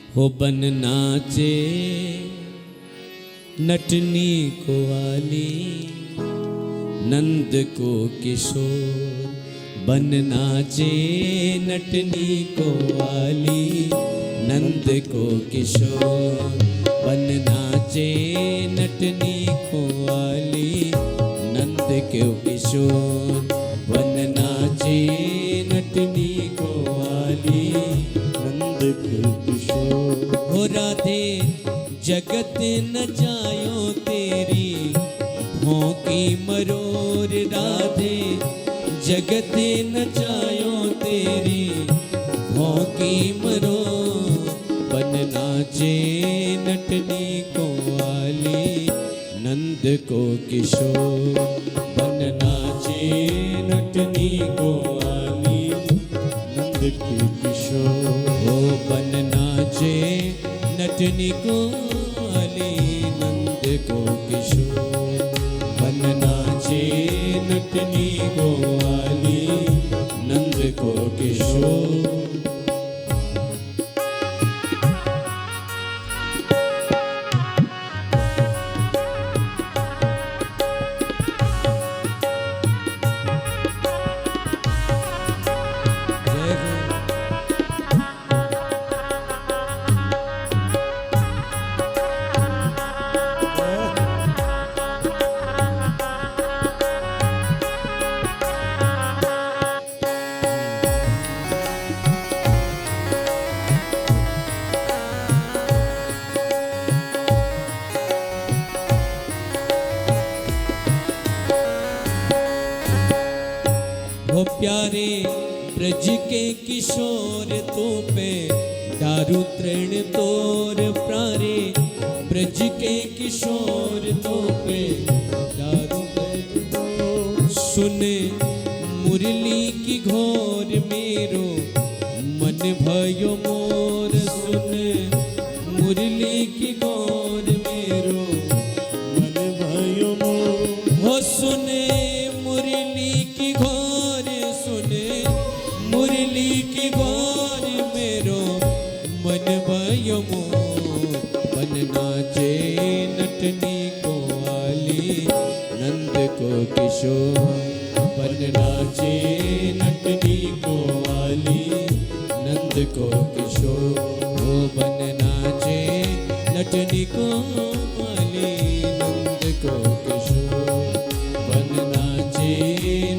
हो बन नाचे नटनी को वाली, नंद को किशोर बन नाचे नटनी को वाली, नंद को किशोर बन नाचे नटनी को वाली, नंद को किशोर बन नाचे नटनी को वाली, नंद को किशोर। हो राधे जगत न जायो तेरी भौंकी मरोर, राधे जगत न जायो तेरी भौंकी मरोर, बन नाचे नटनी को वाली, नंद को किशोर बन नाचे नटनी को वाली, नंद के किशोर। हो बन नाचे नटनी को वाली, नंद को किशोर बन नाचे नटनी को वाली, नंद को किशोर। हो प्यारे ब्रज के किशोर तो पे दारू तृण तोर, प्यारे ब्रज के किशोर तो पे दारू तृण तोर। सुन मुरली की घोर मेरो मन भयो मोर, सुन मुरली की घोर मेरो मन भयो मोर। हो सुने मुरली की घोर, सुने मुरली की घोर मेरो मन भयो मोर, बन नाचे नटनी को वाली, नंद को किशोर बन नाचे नटनी को वाली, नंद को किशोर। हो बन नाचे नटनी को वाली, नंद को किशोर बन नाचे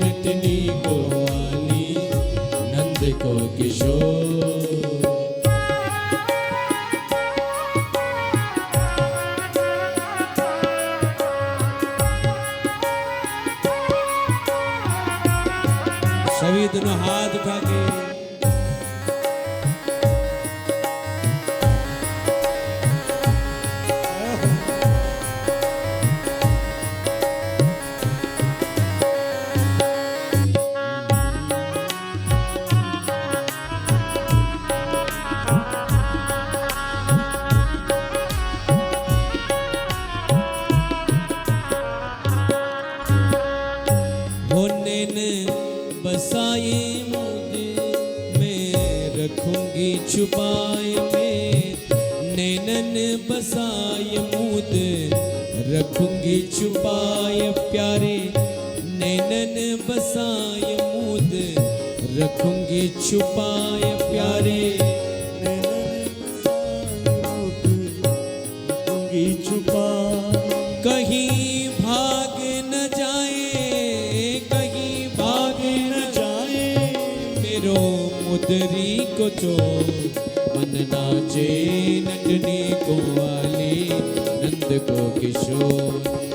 नटनी को वाली, नंद को किशोर। सभी दोनों हाथ उठा के बसाए मुझे मैं रखूंगी छुपाए, मैं नैनन बसाए मुद रखूंगी छुपाए, प्यारे नैनन बसाए मुद रखूंगी छुपाए, प्यारे नैनन रखूंगी छुपाए। कहीं भाग न जाए, कहीं भाग न जाए मेरो मुदरी को चोर, मन नाचे नटनी को वाली, नंद को किशोर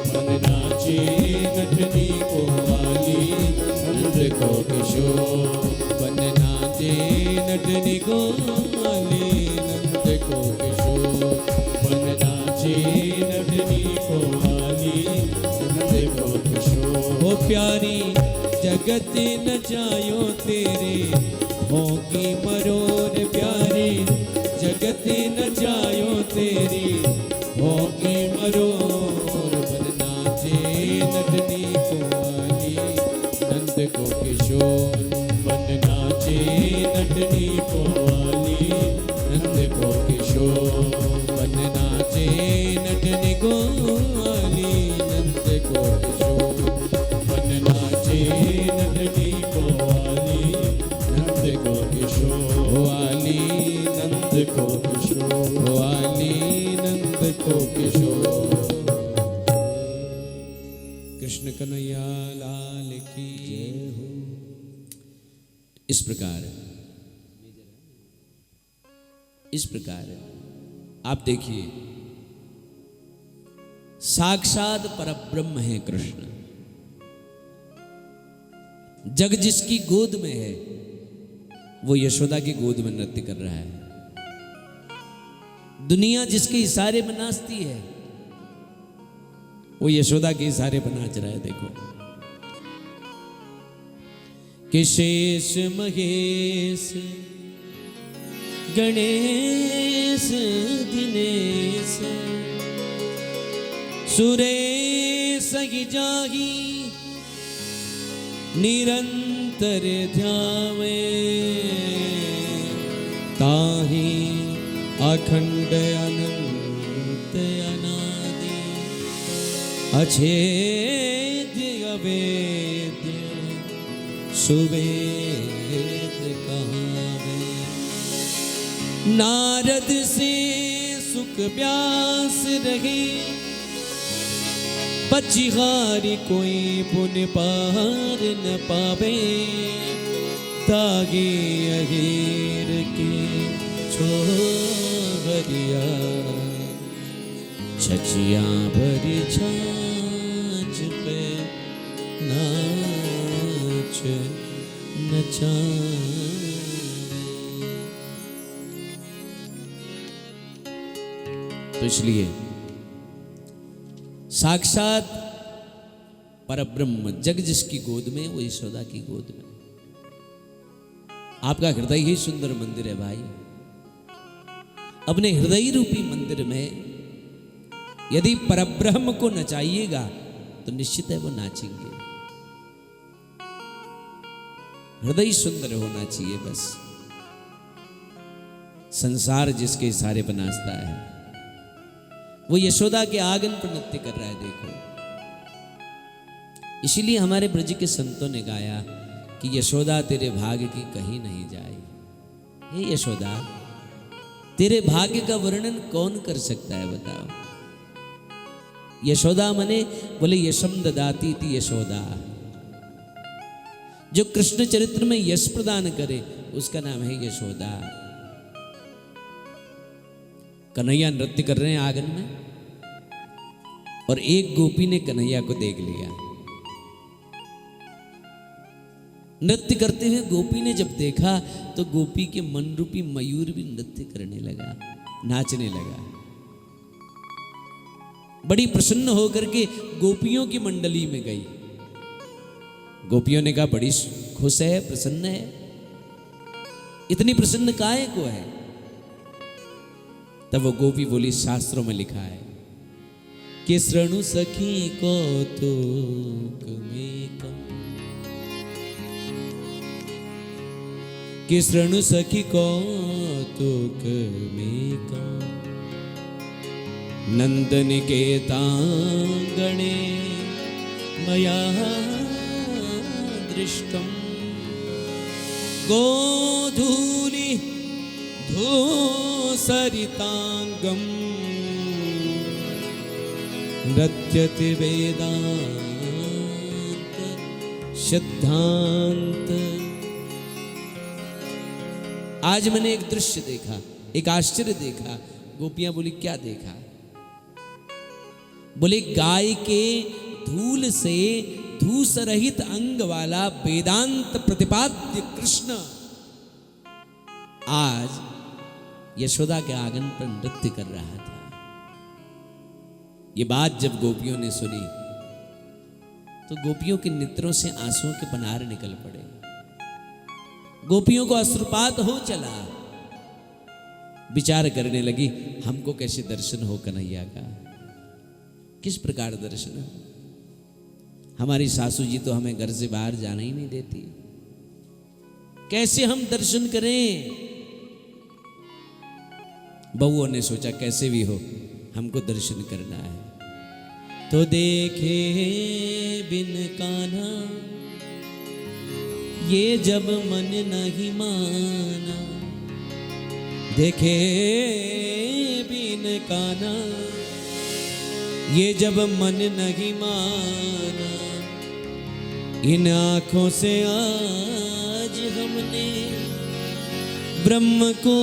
मन नाचे नटनी को वाली, नंद को किशोर मन नाचे नटनी को वाली, नंद को किशोर मन नाचे नटनी को वाली, नंद को किशोर। हो प्यारी जगत न जायो तेरे भौंकी मरोर, प्यारी जगत न जायो तेरी भौंकी मरोर, बन नाचे नटनी को वाली, नंद को किशोर बन नाचे नटनी को वाली, नंद को किशोर। नंद को किशोर, वाली नंद को किशोर। कृष्ण कन्हैया लाल की जय हो। इस प्रकार आप देखिए, साक्षात परब्रह्म है कृष्ण। जग जिसकी गोद में है वो यशोदा की गोद में नृत्य कर रहा है। दुनिया जिसके इशारे पर नाचती है वो यशोदा के इशारे पर नाच रहा है। देखो, कि शेष महेश गणेश दिनेश सुरेश ही जाही निरंतर ध्यावे, ताहि अखंड अनंत अनादि अछेद्य अवेद्य सुवेद कहावे। नारद से सुख व्यास रहे, पचिहारी कोई पुन पार न पावे। तागे अहीर के छोहरिया, छचिया भरी छाछ पे नाच नचा। तो इसलिए साक्षात परब्रह्म जग जिसकी गोद में वो यशोदा की गोद में। आपका हृदय ही सुंदर मंदिर है भाई। अपने हृदय रूपी मंदिर में यदि परब्रह्म को नचाइएगा तो निश्चित है वो नाचेंगे। हृदय सुंदर होना चाहिए बस। संसार जिसके इशारे पर नाचता है वो यशोदा के आंगन पर नृत्य कर रहा है। देखो, इसीलिए हमारे ब्रज के संतों ने गाया कि यशोदा तेरे भाग्य की कहीं नहीं जाए। हे यशोदा, तेरे भाग्य का वर्णन कौन कर सकता है बताओ। यशोदा मने बोले यशम ददाती थी यशोदा। जो कृष्ण चरित्र में यश प्रदान करे उसका नाम है यशोदा। कन्हैया नृत्य कर रहे हैं आंगन में और एक गोपी ने कन्हैया को देख लिया। नृत्य करते हुए गोपी ने जब देखा तो गोपी के मन रूपी मयूर भी नृत्य करने लगा, नाचने लगा। बड़ी प्रसन्न होकर के गोपियों की मंडली में गई। गोपियों ने कहा बड़ी खुश है, प्रसन्न है, इतनी प्रसन्न काहे को है। तब वो गोपी बोली, शास्त्रों में लिखा है कि श्रृणु सखी कौतुक में कम, कि श्रृणु सखी कौतुक में कम, नंदन के तांगणे मया दृष्टम, गोधूलि धूसरितांगम नृत्यति वेदांत सिद्धांत। आज मैंने एक दृश्य देखा, एक आश्चर्य देखा। गोपियां बोली क्या देखा? बोले गाय के धूल से धूस रहित अंग वाला वेदांत प्रतिपाद्य कृष्ण आज यशोदा के आंगन पर नृत्य कर रहा था। ये बात जब गोपियों ने सुनी तो गोपियों के नेत्रों से आंसुओं के पनार निकल पड़े। गोपियों को अश्रुपात हो चला। विचार करने लगी हमको कैसे दर्शन हो कन्हैया का, किस प्रकार दर्शन। हमारी सासू जी तो हमें घर से बाहर जाना ही नहीं देती, कैसे हम दर्शन करें। बहुओं ने सोचा कैसे भी हो हमको दर्शन करना है। तो देखे बिन कान्हा ये जब मन नहीं माना, देखे बिन काना, ये जब मन नहीं माना, इन आँखों से आज हमने ब्रह्म को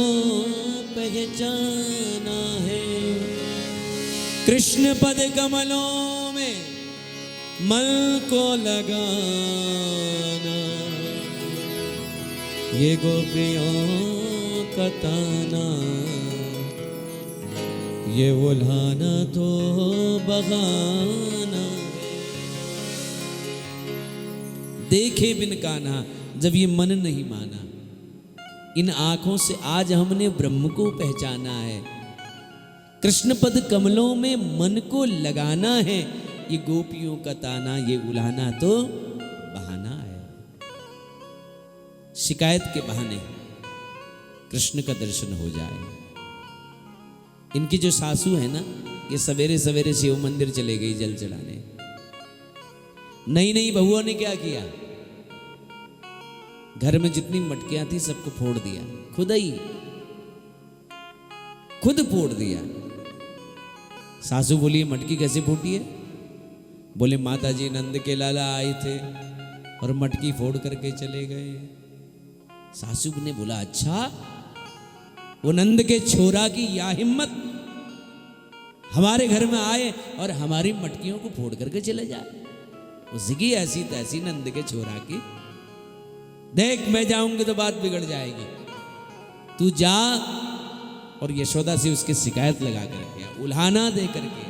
पहचाना है। कृष्ण पद कमलों में मन को लगाना, ये गोपियों का ताना, ये उल्हाना तो बहाना। देखे बिन कान्हा, जब ये मन नहीं माना, इन आंखों से आज हमने ब्रह्म को पहचाना है। कृष्ण पद कमलों में मन को लगाना है, ये गोपियों का ताना, ये उल्हाना तो बहाना है। शिकायत के बहाने कृष्ण का दर्शन हो जाए। इनकी जो सासू है ना, ये सवेरे सवेरे शिव मंदिर चले गई जल चढ़ाने। नई नई बहुओं ने क्या किया, घर में जितनी मटकियां थी सबको फोड़ दिया, खुद फोड़ दिया। सासू बोली मटकी कैसे फूटी है? बोले माता जी नंद के लाला आए थे और मटकी फोड़ करके चले गए। सासू ने बोला अच्छा, वो नंद के छोरा की या हिम्मत, हमारे घर में आए और हमारी मटकियों को फोड़ करके चले जाए। उसकी ऐसी तैसी नंद के छोरा की, देख मैं जाऊंगी तो बात बिगड़ जाएगी, तू जा। और यशोदा से उसकी शिकायत लगा करके, उल्हाना दे करके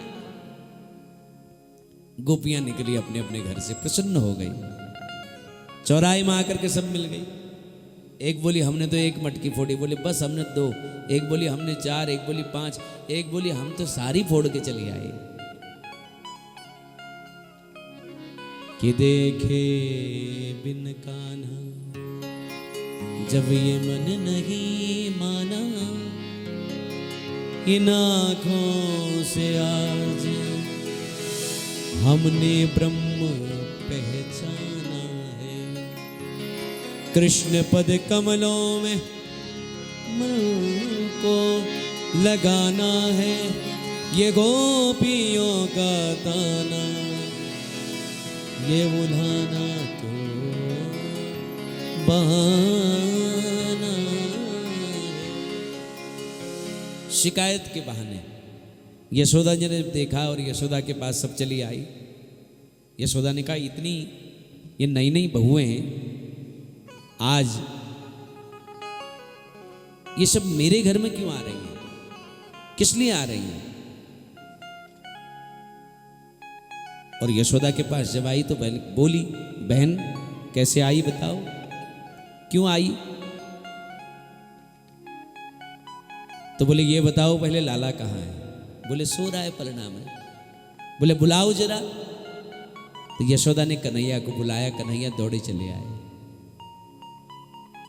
गोपियां निकली अपने अपने घर से, प्रसन्न हो गई। चौराहे में आकर के सब मिल गई। एक बोली हमने तो एक मटकी फोड़ी, बोले बस हमने 2, एक बोली हमने 4, एक बोली 5, एक बोली हम तो सारी फोड़ के चले आए। कि देखे बिन कान्हा, जब ये मन नहीं माना, इन आँखों से आज हमने ब्रह्म पहचाना है। कृष्ण पद कमलों में मन को लगाना है, ये गोपियों का ताना, ये उल्हाना तो बहाना। शिकायत के बहाने यशोदा जी ने देखा और यशोदा के पास सब चली आई। यशोदा ने कहा इतनी ये नई नई बहुएं हैं, आज ये सब मेरे घर में क्यों आ रही हैं, किस लिए आ रही हैं? और यशोदा के पास जब आई तो बोली बहन कैसे आई बताओ, क्यों आई? तो बोले ये बताओ पहले लाला कहाँ है? बोले सो रहा है पलना में। बोले बुलाओ जरा। तो यशोदा ने कन्हैया को बुलाया, कन्हैया दौड़े चले आए।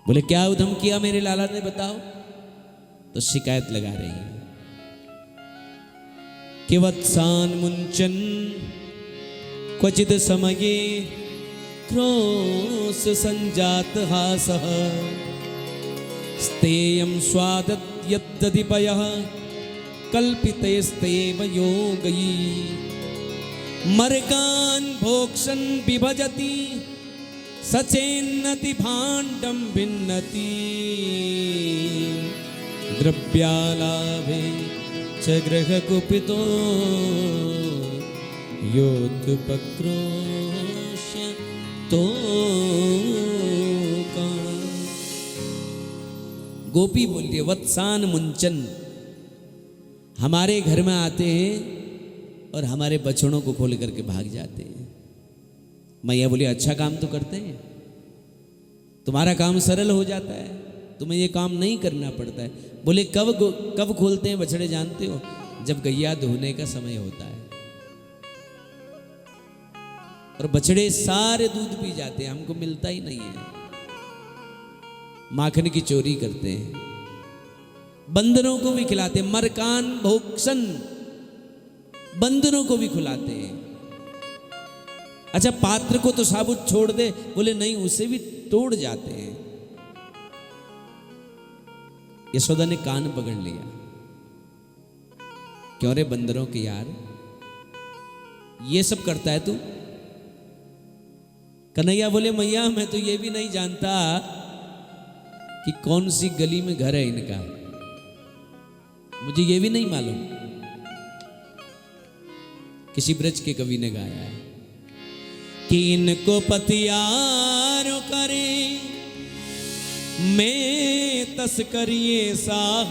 बोले क्या उधम किया मेरे लाला ने बताओ? तो शिकायत लगा रही है कि वत्सान मुंचन क्वचित समये क्रोश संजात हासः, स्तेयं स्वादत् यद्दधिपयः कल्पितैस्तेव योगैः, मर्गान् भोक्ष्यन् बिभजति सचेन्नति भाण्डं भिन्नति, द्रव्यालाभे च गृहकुपितो योत्पक्रोश्य तो का। गोपी बोलती है वत्सान मुंचन, हमारे घर में आते हैं और हमारे बछड़ों को खोल करके भाग जाते हैं। मैया बोली अच्छा काम तो करते हैं, तुम्हारा काम सरल हो जाता है, तुम्हें ये काम नहीं करना पड़ता है। बोले कब खोलते हैं बछड़े जानते हो? जब गैया धोने का समय होता है और बछड़े सारे दूध पी जाते हैं, हमको मिलता ही नहीं है, माखन की चोरी करते हैं, बंदरों को भी खिलाते हैं, मरकान भोक्सन, बंदरों को भी खिलाते हैं। अच्छा पात्र को तो साबुत छोड़ दे, बोले नहीं उसे भी तोड़ जाते हैं। यशोदा ने कान पकड़ लिया, क्यों रे बंदरों के यार, ये सब करता है तू? कन्हैया बोले मैया मैं तो ये भी नहीं जानता कि कौन सी गली में घर है इनका, मुझे ये भी नहीं मालूम। किसी ब्रज के कवि ने गाया है कि इनको पतियारो करे मैं तस्करिए साह,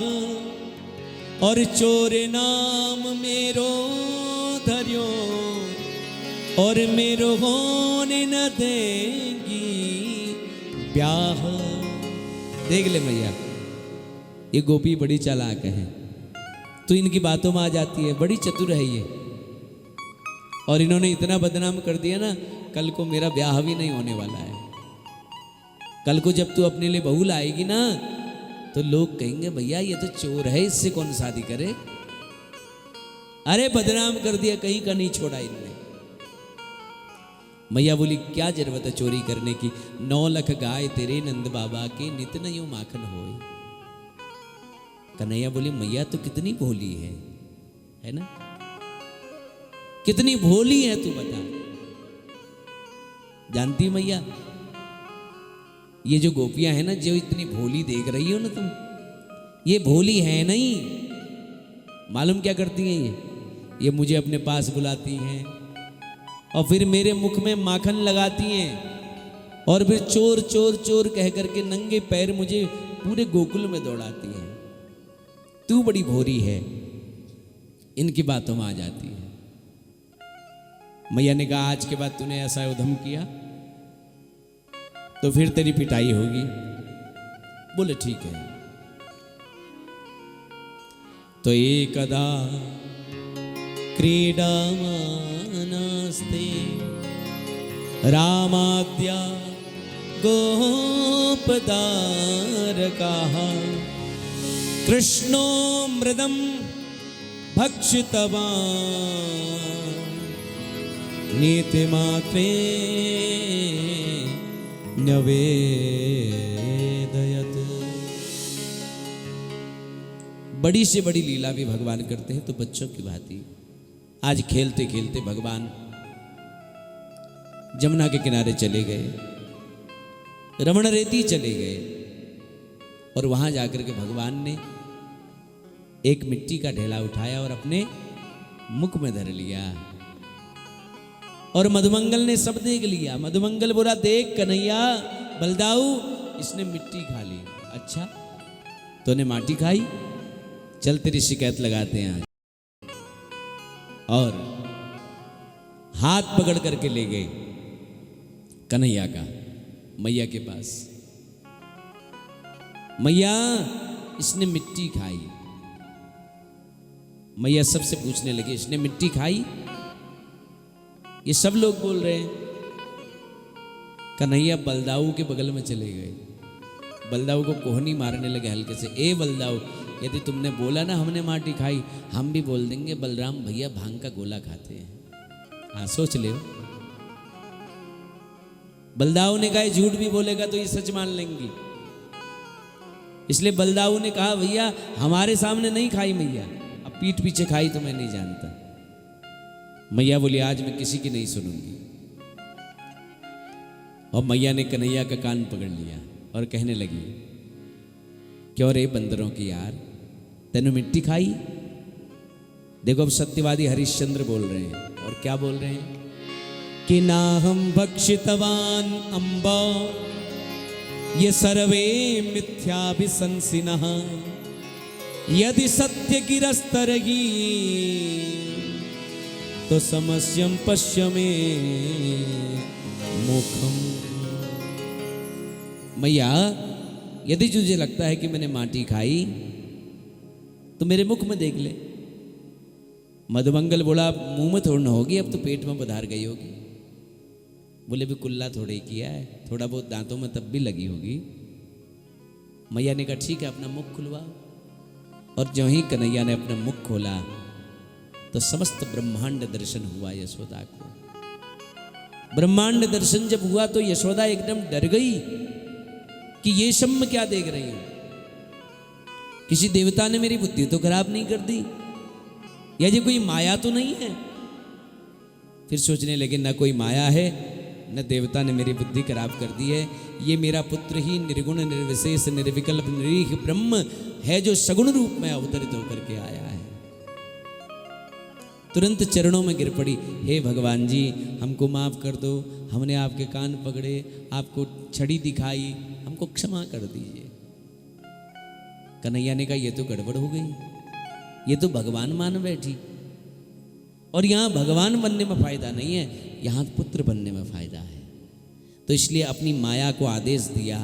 और चोर नाम मेरो धर्यो और मेरो होने न देंगी ब्याह। देख ले मैया, ये गोपी बड़ी चालाक है, तो इनकी बातों में आ जाती है, बड़ी चतुर है ये। और इन्होंने इतना बदनाम कर दिया ना, कल को मेरा ब्याह भी नहीं होने वाला है। कल को जब तू अपने लिए बहू लाएगी ना, तो लोग कहेंगे भैया ये तो चोर है, इससे कौन शादी करे। अरे बदनाम कर दिया, कहीं का नहीं छोड़ा इनने। मैया बोली क्या जरूरत है चोरी करने की, 9 लाख गाय तेरे नंद बाबा के नित न यूं माखन होए। कन्हैया बोली मैया तो कितनी भोली है ना, कितनी भोली है तू बता। जानती मैया, ये जो गोपियां हैं ना, जो इतनी भोली देख रही हो ना तुम, ये भोली है नहीं। मालूम क्या करती हैं ये मुझे अपने पास बुलाती हैं और फिर मेरे मुख में माखन लगाती हैं, और फिर चोर चोर चोर कह करके नंगे पैर मुझे पूरे गोकुल में दौड़ाती हैं। तू बड़ी भोरी है, इनकी बातों में आ जाती है। मैया ने कहा आज के बाद तूने ऐसा उधम किया तो फिर तेरी पिटाई होगी। बोले ठीक है। तो एकदा क्रीडामानस्ते रामाद्या गोपदारकाः कृष्णो मृदं भक्षितवान् नीतिमात्रे न्यवेदयत्। बड़ी से बड़ी लीला भी भगवान करते हैं तो बच्चों की भांति आज खेलते खेलते भगवान जमुना के किनारे चले गए, रमण रेती चले गए, और वहां जाकर के भगवान ने एक मिट्टी का ढेला उठाया और अपने मुख में धर लिया। और मधुमंगल ने सब देख लिया। मधुमंगल बोला देख कन्हैया, बलदाऊ इसने मिट्टी खा ली। अच्छा तूने माटी खाई, चल तेरी शिकायत लगाते हैं आज। और हाथ पकड़ करके ले गए कन्हैया का मैया के पास। मैया इसने मिट्टी खाई। मैया सबसे पूछने लगे इसने मिट्टी खाई? ये सब लोग बोल रहे हैं। कन्हैया बलदाऊ के बगल में चले गए, बलदाऊ को कोहनी मारने लगे हल्के से। ए बलदाऊ, यदि तुमने बोला ना हमने माटी खाई, हम भी बोल देंगे बलराम भैया भांग का गोला खाते हैं। हाँ सोच ले। बलदाऊ ने कहा झूठ भी बोलेगा तो ये सच मान लेंगी, इसलिए बलदाऊ ने कहा भैया हमारे सामने नहीं खाई मैया, अब पीठ पीछे खाई तो मैं नहीं जानता। मैया बोली आज मैं किसी की नहीं सुनूंगी। और मैया ने कन्हैया का कान पकड़ लिया और कहने लगी क्यों रे बंदरों की यार, तेने मिट्टी खाई? देखो अब सत्यवादी हरिश्चंद्र बोल रहे हैं, और क्या बोल रहे हैं कि ना हम भक्षितवान अम्बा ये सर्वे मिथ्याभिशंसिनः यदि सत्य गिरस्तरगी तो समस्यम पश्यमे मुखम। मैया यदि तुझे लगता है कि मैंने माटी खाई तो मेरे मुख में देख ले। मधुमंगल बोला मुंह में थोड़ा ना होगी, अब तो पेट में पधार गई होगी। बोले भी कुल्ला थोड़े ही किया है, थोड़ा बहुत दांतों में तब भी लगी होगी। मैया ने कहा ठीक है अपना मुख खुलवा। और जो ही कन्हैया ने अपना मुख खोला तो समस्त ब्रह्मांड दर्शन हुआ यशोदा को। ब्रह्मांड दर्शन जब हुआ तो यशोदा एकदम डर गई कि ये सब मैं क्या देख रही हूं। किसी देवता ने मेरी बुद्धि तो खराब नहीं कर दी, या ये कोई माया तो नहीं है। फिर सोचने लगे न कोई माया है न देवता ने मेरी बुद्धि खराब कर दी है, ये मेरा पुत्र ही निर्गुण निर्विशेष निर्विकल्प निरीह ब्रह्म है जो सगुण रूप में अवतरित होकर के आया है। तुरंत चरणों में गिर पड़ी, हे भगवान जी हमको माफ कर दो, हमने आपके कान पकड़े, आपको छड़ी दिखाई, हमको क्षमा कर दीजिए। कन्हैया ने कहा ये तो गड़बड़ हो गई, ये तो भगवान मान बैठी, और यहाँ भगवान बनने में फायदा नहीं है, यहाँ पुत्र बनने में फायदा है। तो इसलिए अपनी माया को आदेश दिया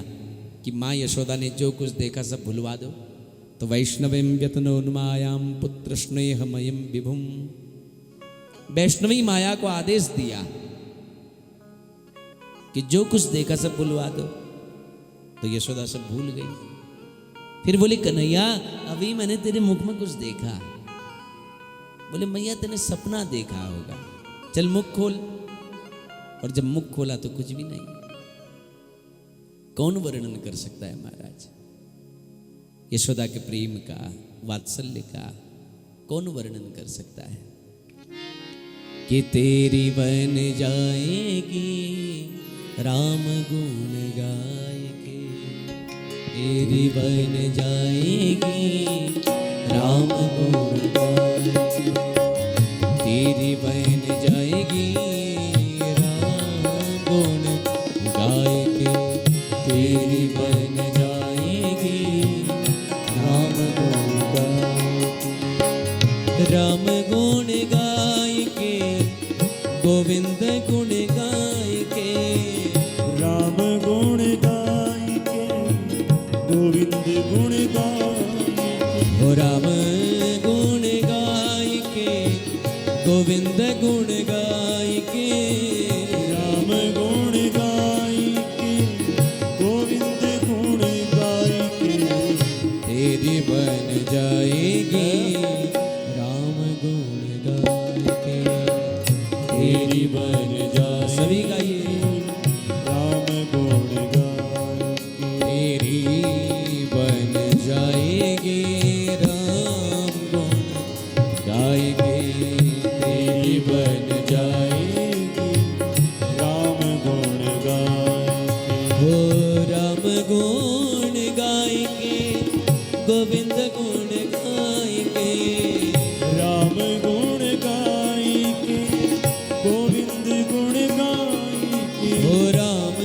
कि माँ यशोदा ने जो कुछ देखा सब भुलवा दो। तो वैष्णवीं व्यतनोन्मायां पुत्र स्नेहमयं विभुम, वैष्णवी माया को आदेश दिया कि जो कुछ देखा सब भुलवा दो। तो यशोदा सब भूल गई। फिर बोले कन्हैया अभी मैंने तेरे मुख में कुछ देखा। बोले मैया तेने सपना देखा होगा, चल मुख खोल। और जब मुख खोला तो कुछ भी नहीं। कौन वर्णन कर सकता है महाराज यशोदा के प्रेम का, वात्सल्य का, कौन वर्णन कर सकता है। कि तेरी बन जाएगी राम गुण गाय के, तेरी बन जाएगी राम गुण गाय के, तेरी बन जाएगी राम गुण गाय के, तेरी बन जाएगी राम गुण गाय के, राम गुण गाय के गोविंद गुण गाय के, राम गुण गाय के गोविंद गुण गाय के, हो राम गुण गाय के गोविंद गुण गाय के, राम गुण गाय के गोविंद गुण गाय के, तेरी बन जाएगी राम गुण गाय के, तेरी बन जा सभी गाइए राम गुण गाय के, तेरी बन जाएगी राम गुण गाय के, तेरी बन जाएगी राम गुण गाय के, हो राम गुण गाय के गोविंद गुण गाय के, राम गुण गाय के गोविंद गुण गाय के, हो राम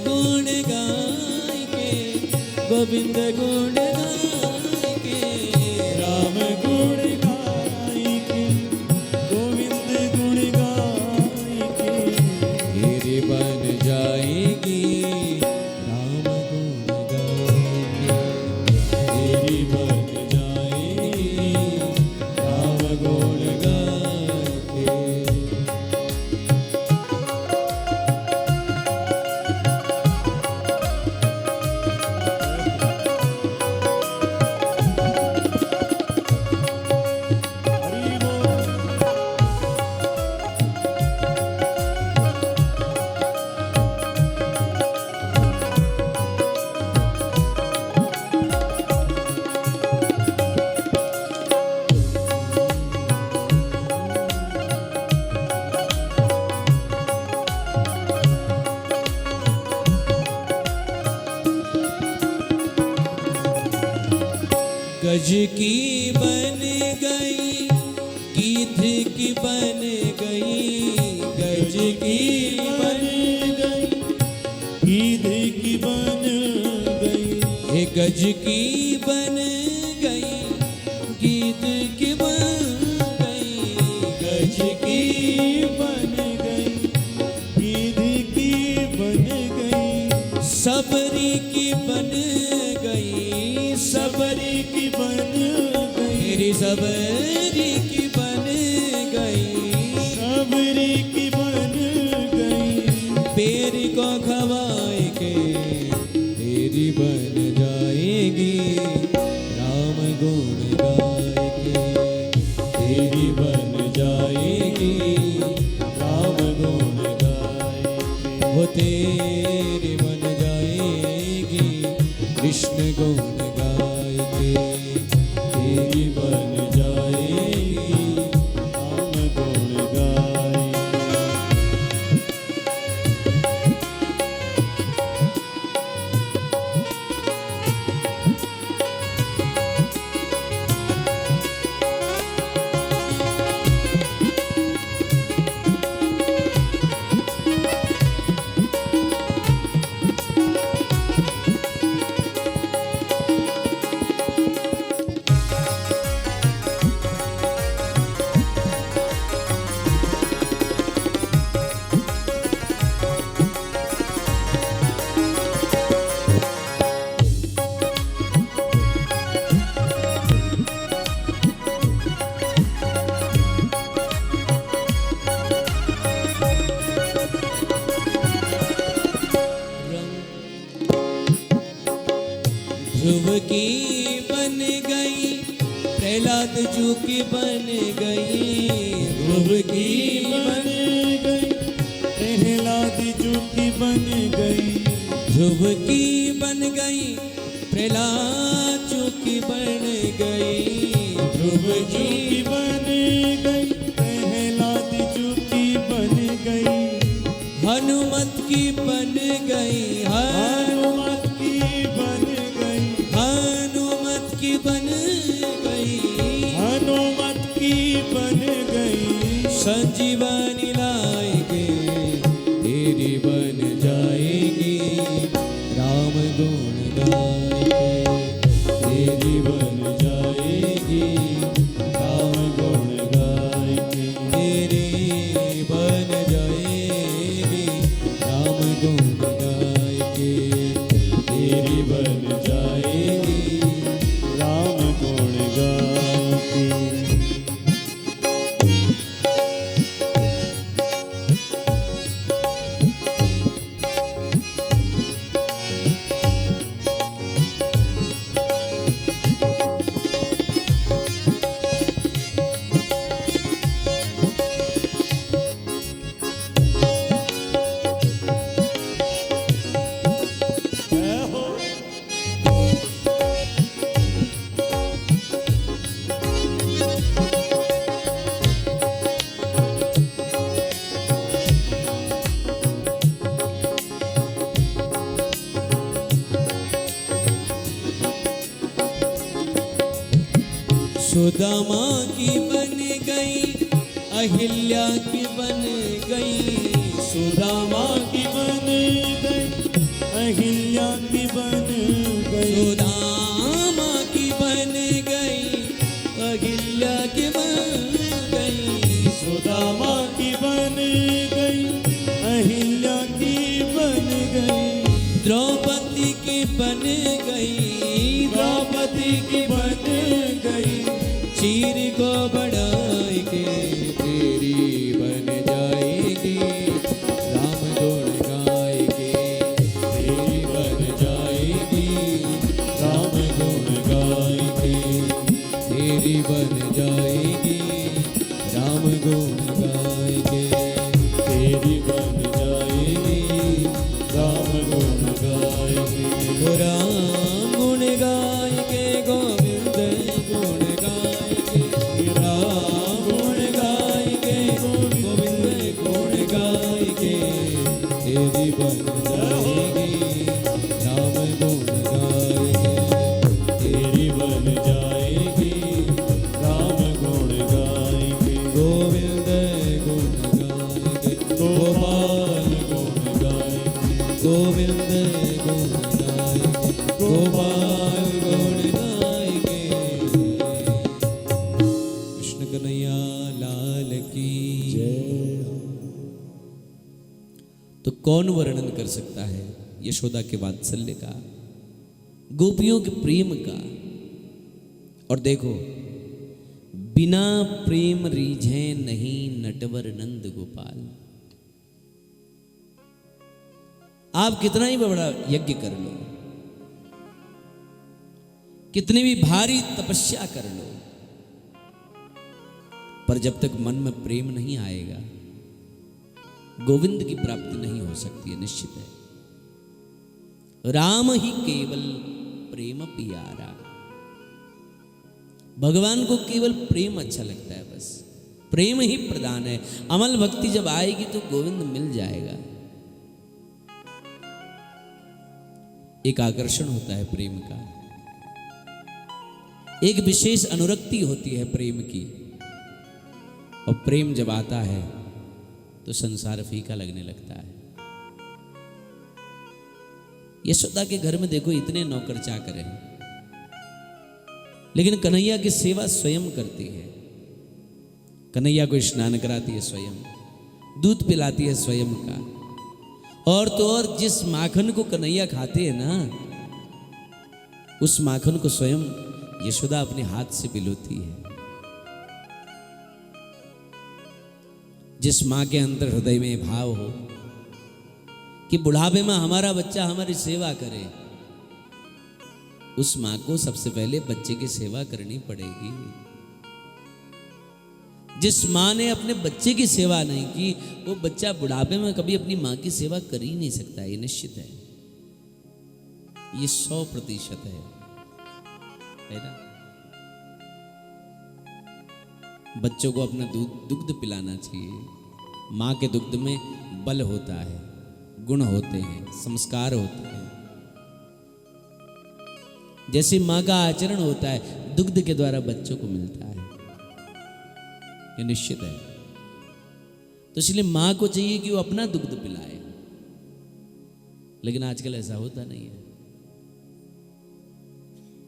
गुण गाय के गोविंद गुण गाय के, राम गुण गाय के गोविंद गुण गाय के, तेरी बन जाएगी राम गुण गाय के, तेरी बन जाएगी राम गुण गाय के। हरि बोल। गज की बन गई, गीध की बन गई, गज की बन गई गीध की बन गई, हे गज की बन गई, गीध की बन गई, गज की बन गई गीध की बन गई, सबरी की बन गई, सबरी की बन गई, मेरी सबरी की बन गई, सबरी की बन गई, पैर को खवाए के तेरी बन जाएगी राम गुण गाय के, तेरी बन जाएगी राम गुण गाय के, वो तेरी बन जाएगी कृष्ण गुण गाय के, प्रहलाद जू की बन गई, ध्रुव की बन गई, प्रहलाद जू की बन गई, ध्रुव की बन गई, प्रहलाद जू की बन गई, ध्रुव जू की बन गई, प्रहलाद जू की बन गई, हनुमत की बन गई, हनुमत की बन गई, हनुमत की बन गई, हनुमत की बन गई, संजीवनी लाएंगे तेरी बन जाएगी, राम गुण गाएंगे तेरी बन जाएगी, राम गुण गाएंगे, तेरी बन जाएगी, राम गुण गाएंगे, तेरी बन जाएगी, राम गुण गाएंगे। जय हो सुदामा की बन गई, अहिल्या की बन गई, सुदामा की बन गई, अहिल्या की बन गई, सुदामा की बन गई, अहिल्या की बन गई, सुदामा की बन गई, अहिल्या की बन गई, द्रौपदी की बन गई, द्रौपदी की बन गई, चीर को बढ़ाए के तेरी बन जाएगी, राम गुण गाएगी, तेरी बन जाएगी, राम गुण गाएंगे, तेरी बन जाएगी, राम गुण गाएगी, तेरी बन जाएगी, राम गुण गाएंगे, ओ राम गुण गाएगे, गोविंद गुण गाएगे, राम गुण गाएगे, गोविंद गुण गाएगे, तेरी बन जाएगी, राम गुण गाएगे, तेरी बन जाएगी, राम गुण गाएंगे, गोविंद गुण गाएगे, गोपाल गुण गाएंगे, गोविंद गुण गाएगे, गोपाल गुण गाएगे। कृष्ण कन्हैया लाल की जय हो। तो कौन वर्णन कर सकता है यशोदा के वात्सल्य का, गोपियों के प्रेम का। और देखो, बिना प्रेम रीझे नहीं नटवर नंद गोपाल। आप कितना ही बड़ा यज्ञ कर लो, कितनी भी भारी तपस्या कर लो, पर जब तक मन में प्रेम नहीं आएगा, गोविंद की प्राप्ति नहीं हो सकती है, निश्चित है। राम ही केवल प्रेम पियारा। भगवान को केवल प्रेम अच्छा लगता है, बस प्रेम ही प्रदान है। अमल भक्ति जब आएगी तो गोविंद मिल जाएगा। एक आकर्षण होता है प्रेम का, एक विशेष अनुरक्ति होती है प्रेम की, और प्रेम जब आता है तो संसार फीका लगने लगता है। यशोदा के घर में देखो, इतने नौकर चाकर हैं, लेकिन कन्हैया की सेवा स्वयं करती है। कन्हैया को स्नान कराती है स्वयं, दूध पिलाती है स्वयं का, और तो और जिस माखन को कन्हैया खाते हैं ना, उस माखन को स्वयं यशोदा अपने हाथ से पिलोती है। जिस माँ के अंदर हृदय में भाव हो कि बुढ़ापे में हमारा बच्चा हमारी सेवा करे, उस माँ को सबसे पहले बच्चे की सेवा करनी पड़ेगी। जिस माँ ने अपने बच्चे की सेवा नहीं की, वो बच्चा बुढ़ापे में कभी अपनी माँ की सेवा कर ही नहीं सकता। ये निश्चित है, ये 100% है ना। बच्चों को अपना दुग्ध पिलाना चाहिए। माँ के दुग्ध में बल होता है, गुण होते हैं, संस्कार होते हैं। जैसे माँ का आचरण होता है, दुग्ध के द्वारा बच्चों को मिलता है, ये निश्चित है। तो इसलिए माँ को चाहिए कि वो अपना दुग्ध पिलाए, लेकिन आजकल ऐसा होता नहीं है।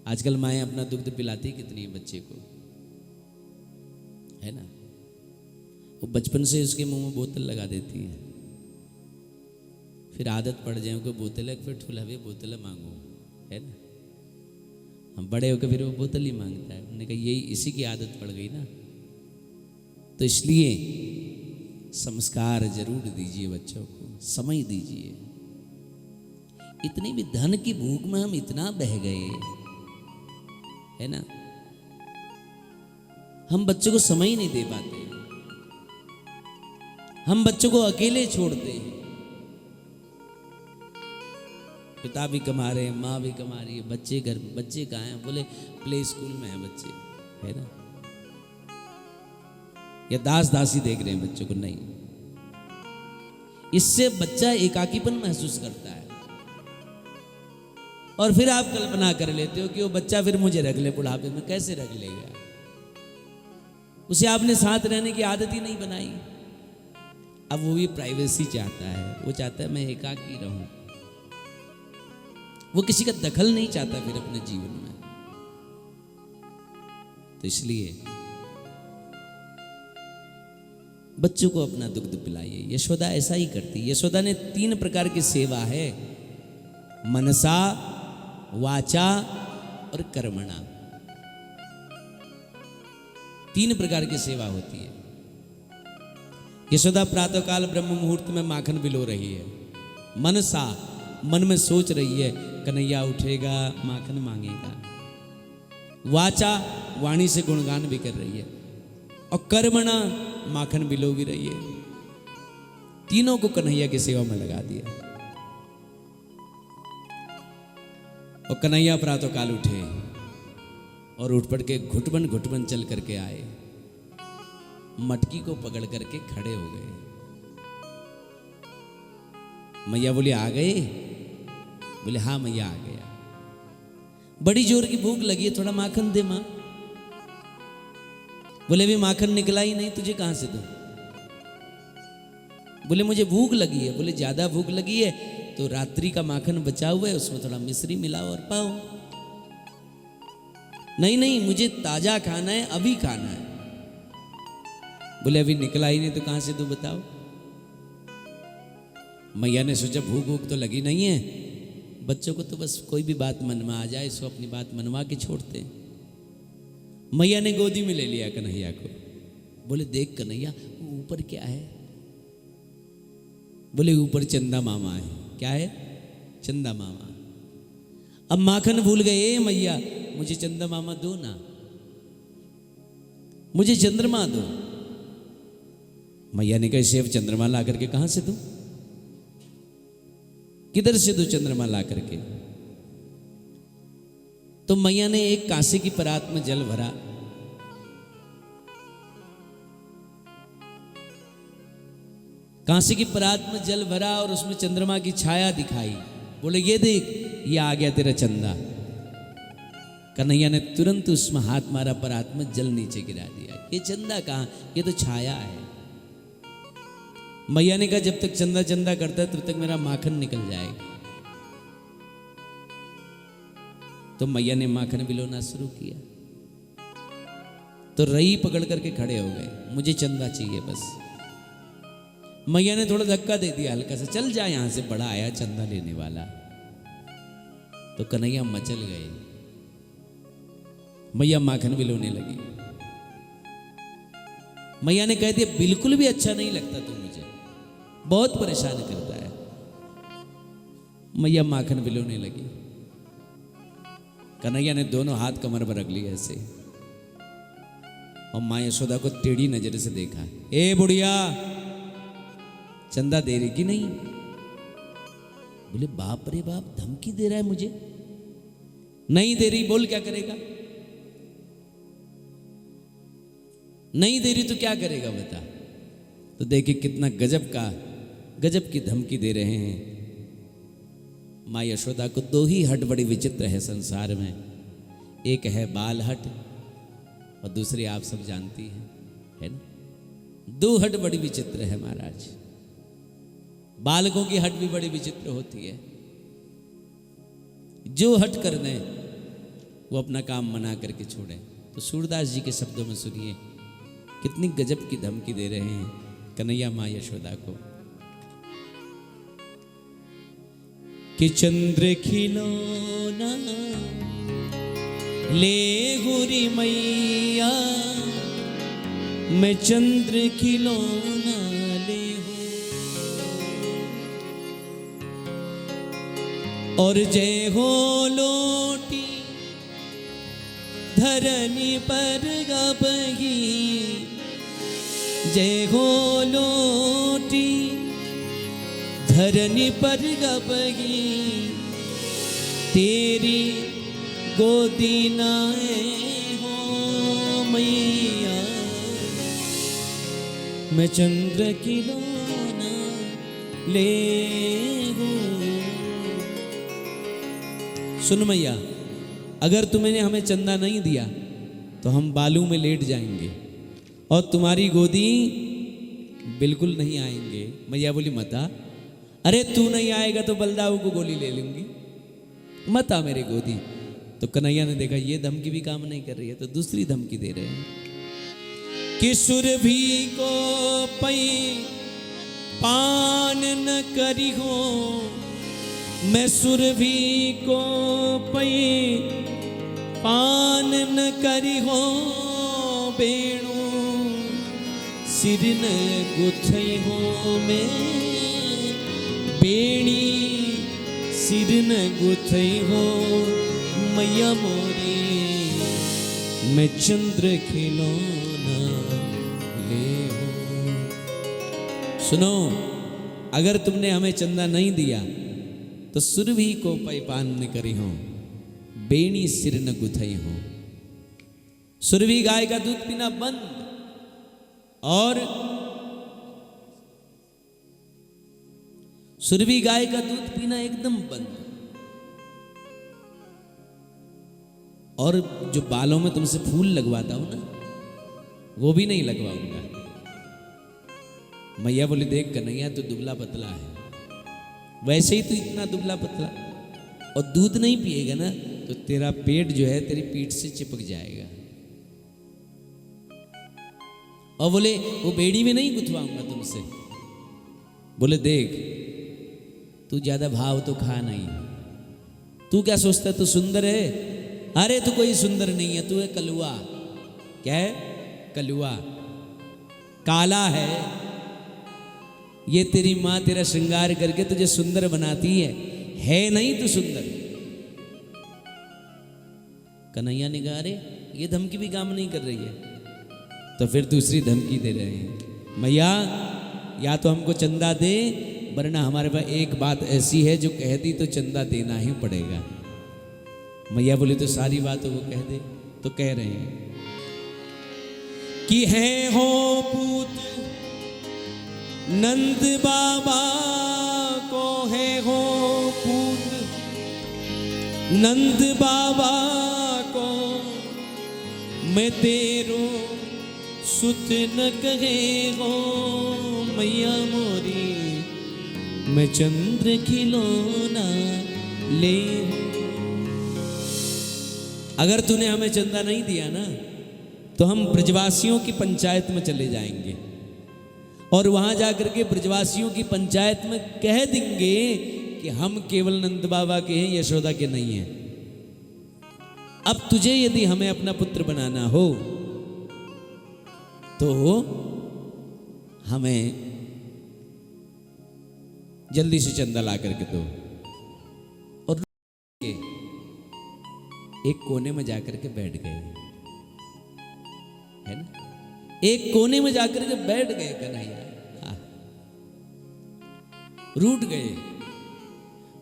आजकल माएँ अपना दुग्ध पिलाती कितनी है बच्चे को, है ना। वो बचपन से उसके मुंह में बोतल लगा देती है, फिर आदत पड़ जाए कोई बोतल है, फिर ठुलावे बोतल मांगो, है ना। हम बड़े होकर फिर वो बोतल ही मांगता है। उन्होंने कहा यही इसी की आदत पड़ गई ना। तो इसलिए संस्कार जरूर दीजिए बच्चों को, समय दीजिए। इतनी भी धन की भूख में हम इतना बह गए, है ना, हम बच्चों को समय ही नहीं दे पाते। हम बच्चों को अकेले छोड़ते हैं। पिता भी कमा रहे हैं, माँ भी कमा रही है, बच्चे घर, बच्चे कहाँ हैं? बोले प्ले स्कूल में है बच्चे, है ना। या दास दासी देख रहे हैं बच्चों को, नहीं। इससे बच्चा एकाकीपन महसूस करता है। और फिर आप कल्पना कर लेते हो कि वो बच्चा फिर मुझे रख ले बुढ़ापे में। कैसे रख लेगा? उसे आपने साथ रहने की आदत ही नहीं बनाई। अब वो भी प्राइवेसी चाहता है, वो चाहता है मैं एकाकी रहूं। वो किसी का दखल नहीं चाहता फिर अपने जीवन में। तो इसलिए बच्चों को अपना दुग्ध पिलाइए। यशोदा ऐसा ही करती। यशोदा ने 3 प्रकार की सेवा है, मनसा, वाचा और कर्मणा। 3 प्रकार की सेवा होती है। यशोदा प्रातःकाल ब्रह्म मुहूर्त में माखन बिलो रही है। मनसा, मन में सोच रही है कन्हैया उठेगा, माखन मांगेगा। वाचा, वाणी से गुणगान भी कर रही है। और कर्मणा, माखन बिलो भी रही है। तीनों को कन्हैया की सेवा में लगा दिया। और कन्हैया प्रातःकाल उठे और उठ पड़ के घुटबन घुटबन चल करके आए, मटकी को पकड़ करके खड़े हो गए। मैया बोली आ गए? बोले हाँ मैया आ गया। बड़ी जोर की भूख लगी है, थोड़ा माखन दे मां। बोले भी माखन निकला ही नहीं, तुझे कहां से दूं? बोले मुझे भूख लगी है। बोले ज्यादा भूख लगी है तो रात्रि का माखन बचा हुआ है, उसमें थोड़ा मिश्री मिलाओ और पाओ। नहीं नहीं, मुझे ताजा खाना है, अभी खाना है। बोले अभी निकला ही नहीं तो कहां से दूं बताओ। मैया ने सोचा भूख भूख तो लगी नहीं है, बच्चों को तो बस कोई भी बात मन में आ जाए, इसको अपनी बात मनवा के छोड़ते। मैया ने गोदी में ले लिया कन्हैया को। बोले देख कन्हैया ऊपर क्या है? बोले ऊपर चंदा मामा है। क्या है? चंदा मामा। अब माखन भूल गए मैया, मुझे चंदा मामा दो ना, मुझे चंद्रमा दो। मैया ने कहा सेव चंद्रमा ला करके कहां से दूं? किधर से दूं चंद्रमा ला करके? तो मैया ने एक कांसे की परात में जल भरा, कांसे की परात में जल भरा और उसमें चंद्रमा की छाया दिखाई। बोले ये देख, ये आ गया तेरा चंदा। कन्हैया ने तुरंत उसमें हाथ मारा, परात में जल नीचे गिरा दिया। ये चंदा कहां? ये तो छाया है। मैया ने कहा जब तक चंदा चंदा करता है तब तक मेरा माखन निकल जाएगा। तो मैया ने माखन बिलोना शुरू किया। तो रई पकड़ करके खड़े हो गए, मुझे चंदा चाहिए बस। मैया ने थोड़ा धक्का दे दिया हल्का सा, चल जा यहां से, बड़ा आया चंदा लेने वाला। तो कन्हैया मचल गए। मैया माखन बिलोने लगी। मैया ने कह दिया बिल्कुल भी अच्छा नहीं लगता तू, मुझे बहुत परेशान करता है। मैया माखन बिलोने लगी। कन्हैया ने दोनों हाथ कमर पर रख लिए ऐसे, और माँ यशोदा को टेढ़ी नजर से देखा। ए बुढ़िया, चंदा दे रही कि नहीं? बोले बाप रे बाप, धमकी दे रहा है मुझे। नहीं दे रही, बोल क्या करेगा? नहीं दे रही तो क्या करेगा बता। तो देखिए कितना गजब की धमकी दे रहे हैं। माँ यशोदा को दो ही हट बड़ी विचित्र है संसार में, एक है बाल हट और दूसरी आप सब जानती हैं, है ना? दो हट बड़ी विचित्र है महाराज। बालकों की हट भी बड़ी विचित्र होती है। जो हट कर दें वो अपना काम मना करके छोड़े। तो सूरदास जी के शब्दों में सुनिए कितनी गजब की धमकी दे रहे हैं कन्हैया माँ यशोदा को कि चंद्र खिलौना ले गुरी मैया, मैं चंद्र खिलौना ले हूं, और जय हो लोटी धरनी पर गबही, जय हो लोटी धरनी पर गबही, तेरी गोदी नाए हो मैया, मैं चंद्र खिलौना ले हूं। सुन मैया, अगर तुमने हमें चंदा नहीं दिया तो हम बालू में लेट जाएंगे और तुम्हारी गोदी बिल्कुल नहीं आएंगे। मैया बोली मत आ। अरे तू नहीं आएगा तो बलदाऊ को गोली ले लूंगी, मत आ मेरी गोदी। तो कन्हैया ने देखा ये धमकी भी काम नहीं कर रही है, तो दूसरी धमकी दे रहे हैं कि सुरभि को पई पान न करी हो, मैं सुरभि को पई पान न करी हो, बेणु सिर न गुथई हो, मैं बेणी सिर न गुथई हो, मैया मोरी मैं चंद्र खिलौना ले हूं। सुनो, अगर तुमने हमें चंदा नहीं दिया तो सुरभि को पैपान न करी हो, बेणी सिर न गुथई हो। सुरभि गाय का दूध पीना बंद, और सुरभि गाय का दूध पीना एकदम बंद, और जो बालों में तुमसे फूल लगवाता हूं ना वो भी नहीं लगवाऊंगा। मैया बोली देख कन्हैया तो दुबला पतला है, वैसे ही तो इतना दुबला पतला, और दूध नहीं पिएगा ना तो तेरा पेट जो है तेरी पीठ से चिपक जाएगा। और बोले वो बेड़ी में नहीं गुथवाऊंगा तुमसे। बोले देख तू ज्यादा भाव तो खा नहीं, तू क्या सोचता है तू सुंदर है? अरे तू कोई सुंदर नहीं है, तू है कलुआ। क्या है? कलुआ, काला है। ये तेरी माँ तेरा श्रृंगार करके तुझे सुंदर बनाती है नहीं तू सुंदर। कन्हैया ने कहा अरे ये धमकी भी काम नहीं कर रही है। तो फिर दूसरी धमकी दे रहे हैं, मैया या तो हमको चंदा दे, वरना हमारे पास एक बात ऐसी है जो कह दी तो चंदा देना ही पड़ेगा। मैया बोली तो सारी बातों को कह दे। तो कह रहे हैं कि है हो पूत नंद बाबा को, है हो पूत नंद बाबा को, मैं तेरो सुत न कहे हो, मैया मोरी मैं चंद्र खिलौना ले हूं। अगर तूने हमें चंदा नहीं दिया ना तो हम ब्रजवासियों की पंचायत में चले जाएंगे और वहां जाकर के ब्रजवासियों की पंचायत में कह देंगे कि हम केवल नंद बाबा के हैं, यशोदा के नहीं हैं। अब तुझे यदि हमें अपना पुत्र बनाना हो तो हमें जल्दी से चंदा ला करके दो। और एक कोने में जाकर के बैठ गए, है ना, एक कोने में जाकर के बैठ गए कन्हैया, रूठ गए।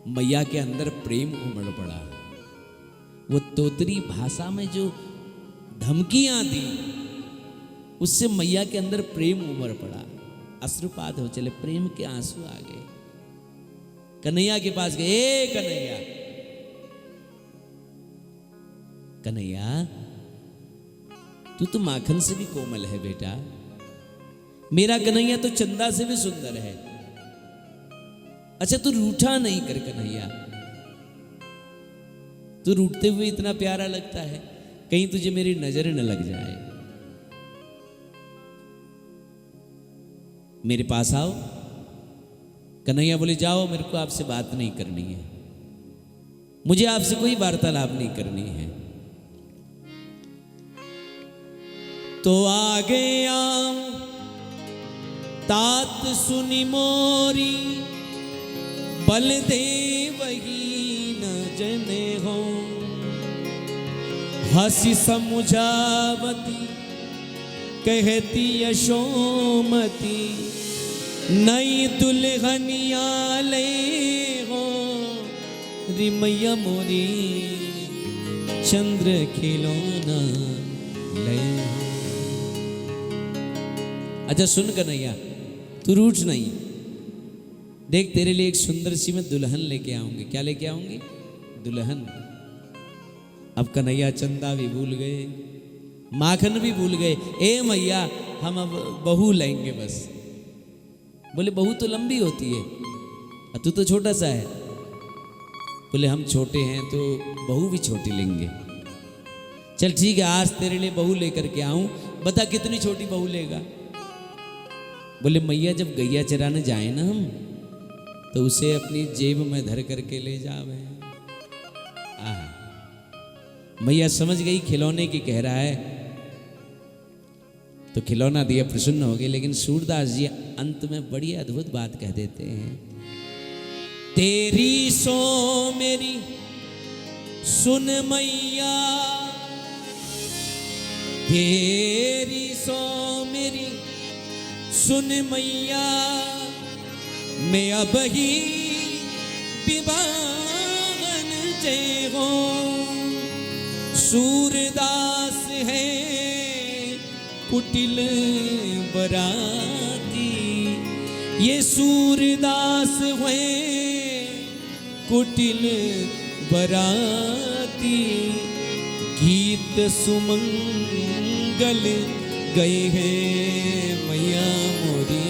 मैया के अंदर प्रेम उमड़ पड़ा। वो तोतरी भाषा में जो धमकियां दी उससे मैया के अंदर प्रेम उमड़ पड़ा, अश्रुपात हो चले, प्रेम के आंसू आ गए। कन्हैया के पास गए, ए कन्हैया, कन्हैया तू तो माखन से भी कोमल है बेटा, मेरा कन्हैया तो चंदा से भी सुंदर है। अच्छा तू रूठा नहीं कर कन्हैया, तू रूठते हुए इतना प्यारा लगता है, कहीं तुझे मेरी नजर न लग जाए। मेरे पास आओ। कन्हैया बोले जाओ, मेरे को आपसे बात नहीं करनी है, मुझे आपसे कोई वार्तालाप नहीं करनी है। तो आगे आओ तात सुनी मोरी, बलदेव ही न जने हो। हंसी समुझावती कहती यशोमती, नई दुल्हनिया ले हो रिमैया मोरी, चंद्र खिलौना ले हो। अच्छा सुन कन्हैया, तू रूठ नहीं, देख तेरे लिए एक सुंदर सी मैं दुल्हन लेके आऊंगी। क्या लेके आऊंगी? दुल्हन। अब कन्हैया चंदा भी भूल गए, माखन भी भूल गए। ए मैया हम अब बहू लेंगे बस। बोले बहू तो लंबी होती है, तू तो छोटा सा है। बोले हम छोटे हैं तो बहू भी छोटी लेंगे। चल ठीक है, आज तेरे लिए बहू लेकर के आऊं, बता कितनी छोटी बहू लेगा? बोले मैया जब गैया चराने जाए ना हम, तो उसे अपनी जेब में धर करके ले जावे। मैया समझ गई खिलौने की कह रहा है, तो खिलौना दिया, प्रसन्न हो गए। लेकिन सूरदास जी अंत में बड़ी अद्भुत बात कह देते हैं, तेरी सो मेरी सुन मैया, तेरी सो मेरी सुन मैया, मैं अब ही विवाहन जय हो। सूरदास है कुटिल बराती, ये सूरदास है कुटिल बराती, गीत सुमंगल गए हैं मैया मोरी,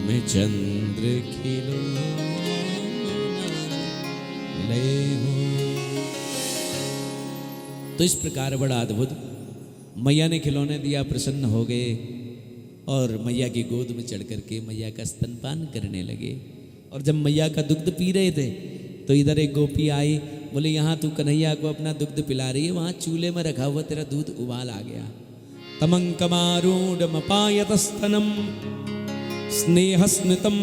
मैं चंद्र खिलौना ले हो। तो इस प्रकार बड़ा अद्भुत मैया ने खिलौने दिया, प्रसन्न हो गए और मैया की गोद में चढ़ करके मैया का स्तनपान करने लगे। और जब मैया का दुग्ध पी रहे थे तो इधर एक गोपी आई, बोले यहाँ तू कन्हैया को अपना दुग्ध पिला रही है, वहाँ चूल्हे में रखा हुआ तेरा दूध उबाल आ गया। तमंकमारूढ़मपायतस्तनम स्नेहस्मितम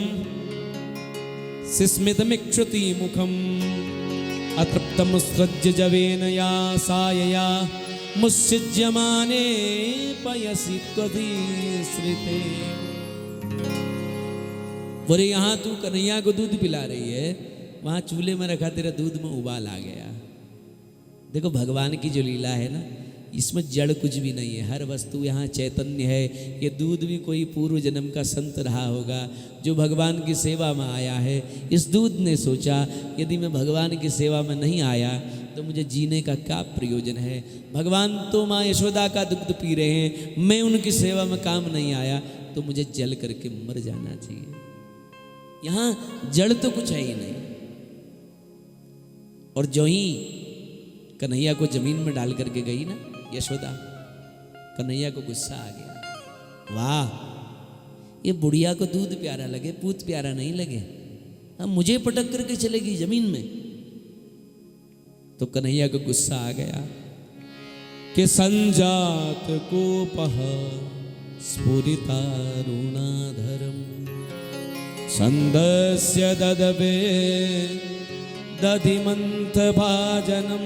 सिस्मितमिक्षुति मुखम, अतृप्तम सृज्य जवेन या सायया, मुस्सिज्यमाने पयसि त्वधीश्रिते। बोले यहाँ तू कन्हैया को दूध पिला रही है, वहाँ चूल्हे में रखा तेरा दूध में उबाल आ गया। देखो भगवान की जो लीला है ना, इसमें जड़ कुछ भी नहीं है, हर वस्तु यहाँ चैतन्य है। ये दूध भी कोई पूर्व जन्म का संत रहा होगा जो भगवान की सेवा में आया है। इस दूध ने सोचा यदि मैं भगवान की सेवा में नहीं आया तो मुझे जीने का क्या प्रयोजन है। भगवान तो माँ यशोदा का दुग्ध पी रहे हैं, मैं उनकी सेवा में काम नहीं आया तो मुझे जल करके मर जाना चाहिए। यहाँ जड़ तो कुछ है ही नहीं। और जो ही कन्हैया को जमीन में डाल करके गई ना यशोदा, कन्हैया को गुस्सा आ गया, वाह ये बुढ़िया को दूध प्यारा लगे, पूत प्यारा नहीं लगे, अब मुझे पटक करके चलेगी जमीन में। तो कन्हैया को गुस्सा आ गया कि संजात कोपः स्फुरितारुणाधरम, संदस्य ददवे दधिमन्थभाजनं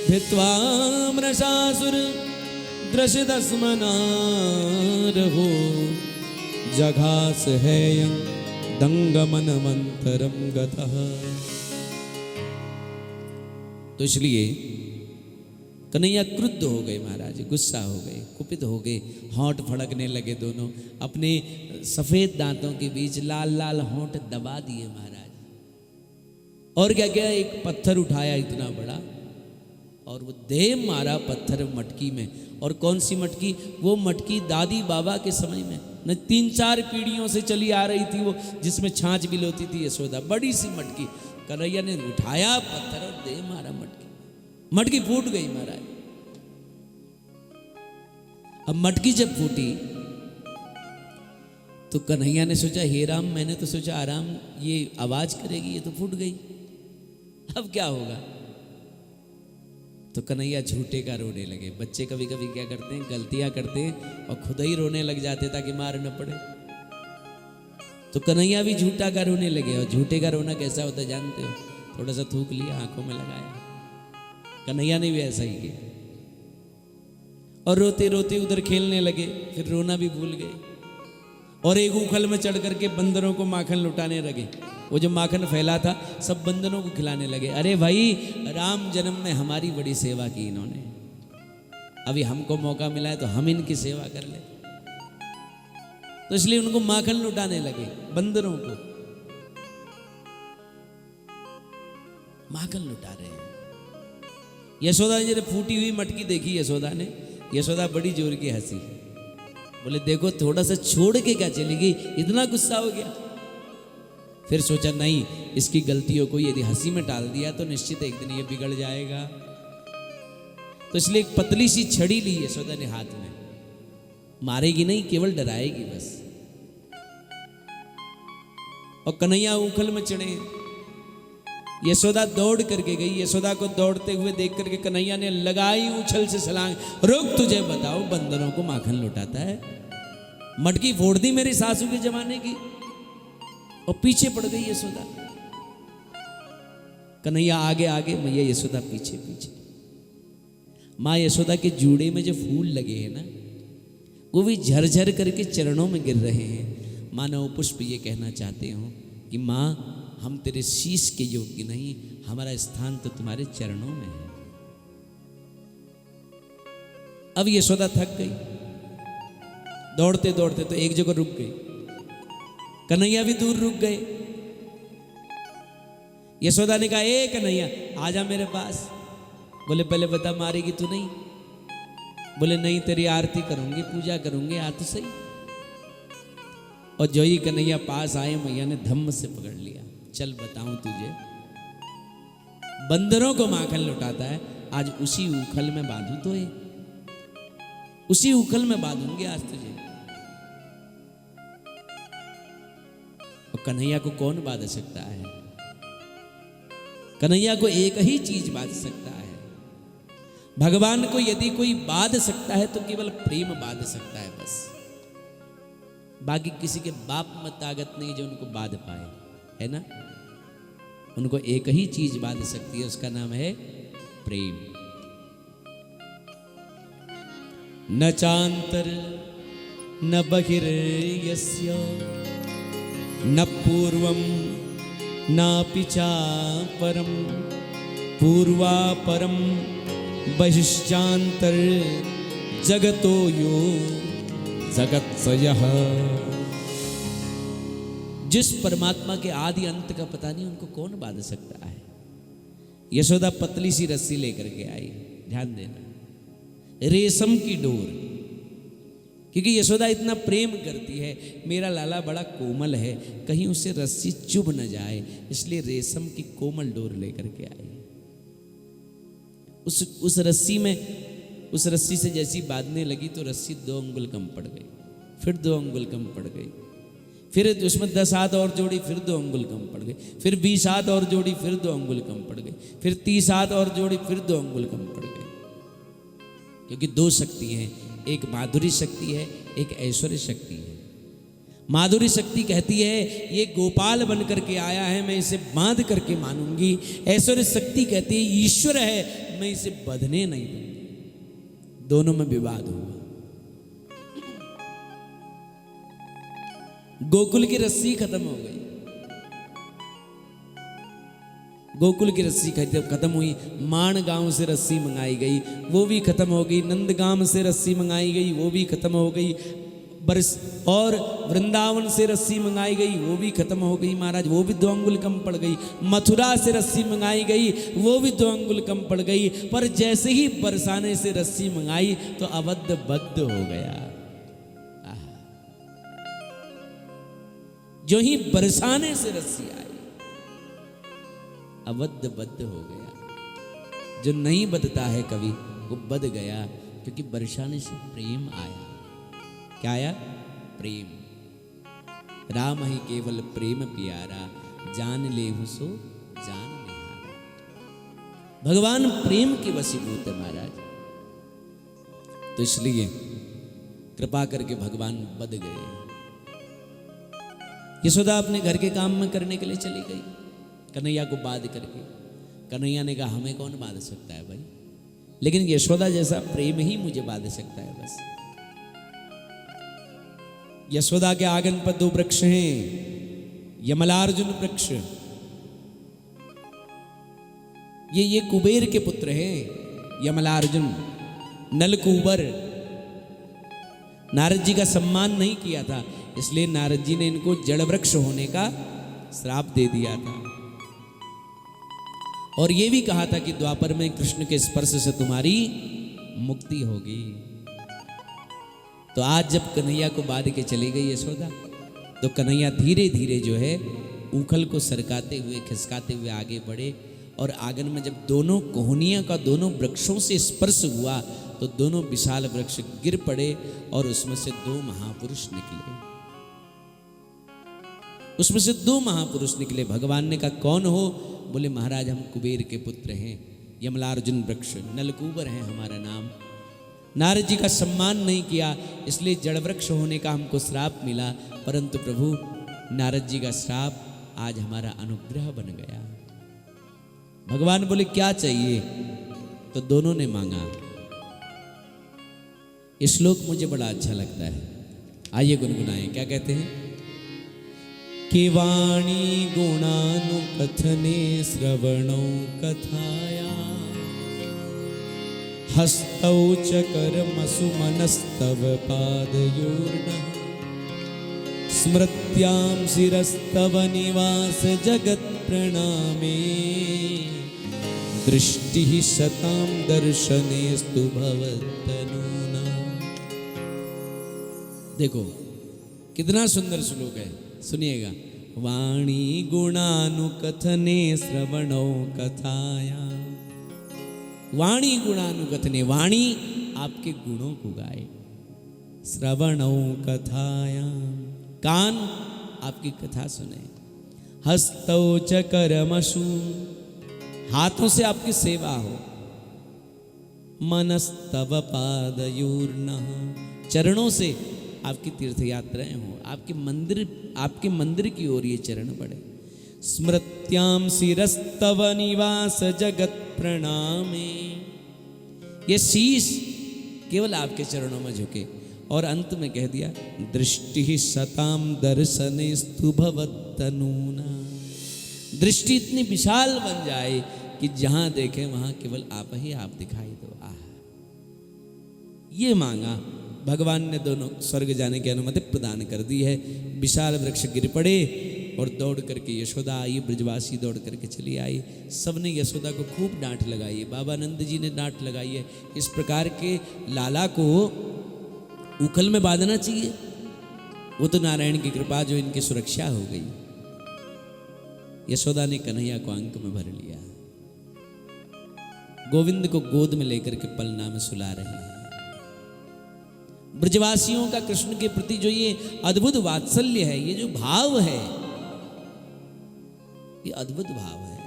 भित्वा मृषासुर दृशदस्मनारहो जघास हेयं दंगमनमंतरम गतः। तो इसलिए कन्हैया क्रुद्ध हो गए महाराज, गुस्सा हो गए, कुपित हो गए, होंठ फड़कने लगे दोनों, अपने सफेद दांतों के बीच लाल लाल होंठ दबा दिए महाराज। और क्या क्या, एक पत्थर उठाया इतना बड़ा और वो दे मारा पत्थर मटकी में। और कौन सी मटकी? वो मटकी दादी बाबा के समय में न 3-4 पीढ़ियों से चली आ रही थी, वो जिसमें छाछ भी लोती थी यशोदा, बड़ी सी मटकी। कन्हैया ने उठाया पत्थर और दे मारा मटकी, मटकी फूट गई महाराज। अब मटकी जब फूटी तो कन्हैया ने सोचा, हे राम, मैंने तो सोचा आराम ये आवाज करेगी, ये तो फूट गई, अब क्या होगा? तो कन्हैया झूठे का रोने लगे। बच्चे कभी कभी क्या करते हैं, गलतियां करते हैं और खुद ही रोने लग जाते ताकि मार न पड़े। तो कन्हैया भी झूठा का रोने लगे। और झूठे का रोना कैसा होता है जानते हो? थोड़ा सा थूक लिया, आंखों में लगाया। कन्हैया ने भी ऐसा ही किया और रोते रोते उधर खेलने लगे, फिर रोना भी भूल गए। और एक उखल में चढ़ करके बंदरों को माखन लुटाने लगे। वो जो माखन फैला था सब बंदरों को खिलाने लगे। अरे भाई, राम जन्म में हमारी बड़ी सेवा की इन्होंने, अभी हमको मौका मिला है तो हम इनकी सेवा कर ले। तो इसलिए उनको माखन लुटाने लगे, बंदरों को माखन लुटा रहे हैं। यशोदा ने जब फूटी हुई मटकी देखी, यशोदा बड़ी जोर की हंसी। बोले देखो, थोड़ा सा छोड़ के क्या चलेगी, इतना गुस्सा हो गया। फिर सोचा नहीं, इसकी गलतियों को यदि हंसी में टाल दिया तो निश्चित एक दिन ये बिगड़ जाएगा। तो इसलिए एक पतली सी छड़ी ली यशोदा ने हाथ में। मारेगी नहीं, केवल डराएगी बस। और कन्हैया उखल में चढ़े। यशोदा दौड़ करके गई। यशोदा को दौड़ते हुए देख करके कन्हैया ने लगाई उछल से छलांग। रुक, तुझे बताओ, बंदरों को माखन लुटाता है? मटकी फोड़ दी मेरी सासू के जमाने की। और पीछे पड़ गई यशोदा। कन्हैया आगे आगे, मैया यशोदा पीछे पीछे। माँ यशोदा के जूड़े में जो फूल लगे हैं ना, वो भी झरझर करके चरणों में गिर रहे हैं। मानव पुष्प ये कहना चाहते हो कि माँ, हम तेरे शीश के योग्य नहीं, हमारा स्थान तो तुम्हारे चरणों में है। अब यशोदा थक गई, दौड़ते दौड़ते तो एक जगह रुक गई। कन्हैया भी दूर रुक गए। यशोदा ने कहा, ए कन्हैया, आजा मेरे पास। बोले पहले बता, मारेगी तू नहीं? बोले नहीं, तेरी आरती करूंगी, पूजा करूंगी, आ तो सही। और जो ही कन्हैया पास आए, मैया ने धम्म से पकड़ लिया। चल बताऊं तुझे, बंदरों को माखन लुटाता है, आज उसी उखल में बांधू तो है, उसी उखल में बांधूंगी आज तुझे। और कन्हैया को कौन बांध सकता है? कन्हैया को एक ही चीज बांध सकता है। भगवान को यदि कोई बांध सकता है तो केवल प्रेम बांध सकता है बस। बाकी किसी के बाप में ताकत नहीं जो उनको बांध पाए, है ना? उनको एक ही चीज बांध सकती है, उसका नाम है प्रेम। न चांतर न बहिर्यस्य न पूर्वम नापि चापरम पूर्वापरम बहिश्चांतर जगतो यो जगत्सयः। जिस परमात्मा के आदि अंत का पता नहीं, उनको कौन बांध सकता है? यशोदा पतली सी रस्सी लेकर के आई, ध्यान देना, रेशम की डोर। क्योंकि यशोदा इतना प्रेम करती है, मेरा लाला बड़ा कोमल है, कहीं उसे रस्सी चुभ न जाए, इसलिए रेशम की कोमल डोर लेकर के आई। उस रस्सी में, उस रस्सी से जैसी बांधने लगी तो रस्सी 2 अंगुल कम पड़ गई, फिर 2 अंगुल कम पड़ गई, फिर उसमें 10 हाथ और जोड़ी, फिर 2 अंगुल कम पड़ गई, फिर 20 हाथ और जोड़ी, फिर 2 अंगुल कम पड़ गई, फिर 30 हाथ और जोड़ी, फिर 2 अंगुल कम पड़ गई। क्योंकि 2 शक्ति हैं, एक माधुरी शक्ति है, एक ऐश्वर्य शक्ति है। माधुरी शक्ति कहती है ये गोपाल बन करके आया है, मैं इसे बांध करके मानूंगी। ऐश्वर्य शक्ति कहती है ईश्वर है, मैं इसे बंधने नहीं दूंगी। दोनों में विवाद हुआ। गोकुल की रस्सी खत्म हो गई, गोकुल की रस्सी खत्म हुई। मान गांव से रस्सी मंगाई गई, वो भी खत्म हो गई। नंदगाम से रस्सी मंगाई गई, वो भी खत्म हो गई। और वृंदावन से रस्सी मंगाई गई, वो भी खत्म हो गई महाराज, वो भी 2 अंगुल कम पड़ गई। मथुरा से रस्सी मंगाई गई, वो भी 2 अंगुल कम पड़ गई। पर जैसे ही बरसाने से रस्सी मंगाई तो अवध बद्ध हो गया। जो ही बरसाने से रस्सी आई अवध बद्ध हो गया। जो नहीं बदता है कभी वो बद गया, क्योंकि बरसाने से प्रेम आया। क्या आया? प्रेम। राम ही केवल प्रेम प्यारा, जान ले सो जान निहारा। भगवान प्रेम के वशीभूत है महाराज। तो इसलिए कृपा करके भगवान बद गए। यशोदा अपने घर के काम में करने के लिए चली गई, कन्हैया को बांध करके। कन्हैया ने कहा हमें कौन बांध सकता है भाई, लेकिन यशोदा जैसा प्रेम ही मुझे बांध सकता है बस। यशोदा के आंगन पर 2 वृक्ष हैं, यमलार्जुन वृक्ष। ये कुबेर के पुत्र हैं यमलार्जुन, नलकूबर। नारद जी का सम्मान नहीं किया था, इसलिए नारद जी ने इनको जड़ वृक्ष होने का श्राप दे दिया था। और ये भी कहा था कि द्वापर में कृष्ण के स्पर्श से तुम्हारी मुक्ति होगी। तो आज जब कन्हैया को बांध के चली गई यशोदा, तो कन्हैया धीरे धीरे जो है ऊखल को सरकाते हुए खिसकाते हुए आगे बढ़े। और आंगन में जब दोनों कोहनिया का दोनों वृक्षों से स्पर्श हुआ तो दोनों विशाल वृक्ष गिर पड़े और उसमें से 2 महापुरुष निकले। उसमें से 2 महापुरुष निकले। भगवान ने कहा कौन हो? बोले महाराज हम कुबेर के पुत्र हैं, यमलार्जुन वृक्ष, नलकूबर है हमारा नाम। नारद जी का सम्मान नहीं किया, इसलिए जड़ वृक्ष होने का हमको श्राप मिला। परंतु प्रभु नारद जी का श्राप आज हमारा अनुग्रह बन गया। भगवान बोले क्या चाहिए? तो दोनों ने मांगा। इस श्लोक मुझे बड़ा अच्छा लगता है, आइए गुनगुनाएं। क्या कहते हैं? कि वाणी गुणानुकथने श्रवणो कथाया, हस्तौ च कर्मसु मनस्तव पादयोर्नः, स्मृत्यां शिरस्तव निवास जगत् प्रणामे, दृष्टि सतां दर्शनेस्तु भवत्तनूना। देखो कितना सुंदर श्लोक है, सुनिएगा। वाणी गुणानुकथने श्रवणो कथाया। वाणी गुणानुकथने, वाणी आपके गुणों को गाए। श्रवणो कथाया, कान आपकी कथा सुने। हस्तौ च कर्मसु, हाथों से आपकी सेवा हो। मनस्तव पादयोर्नः, चरणों से आपकी तीर्थ यात्राएं हो। आपके मंदिर की ओर ये चरण बढ़े। स्मृत्याम शिरस्तव निवास जगत प्रणामे, ये शीश केवल आपके चरणों में झुके। और अंत में कह दिया दृष्टि सताम दर्शनेस्तु भवत्तनूना, दृष्टि इतनी विशाल बन जाए कि जहां देखें वहां केवल आप ही आप दिखाई दो। ये मांगा, भगवान ने दोनों स्वर्ग जाने की अनुमति प्रदान कर दी है। विशाल वृक्ष गिर पड़े और दौड़ करके यशोदा आई, ब्रजवासी दौड़ करके चली आई। सबने यशोदा को खूब डांट लगाई है, बाबा नंद जी ने डांट लगाई है। इस प्रकार के लाला को उखल में बांधना चाहिए। वो तो नारायण की कृपा जो इनकी सुरक्षा हो गई। यशोदा ने कन्हैया को अंक में भर लिया, गोविंद को गोद में लेकर के पलना में सुला रहे हैं। ब्रजवासियों का कृष्ण के प्रति जो ये अद्भुत वात्सल्य है, ये जो भाव है, ये अद्भुत भाव है,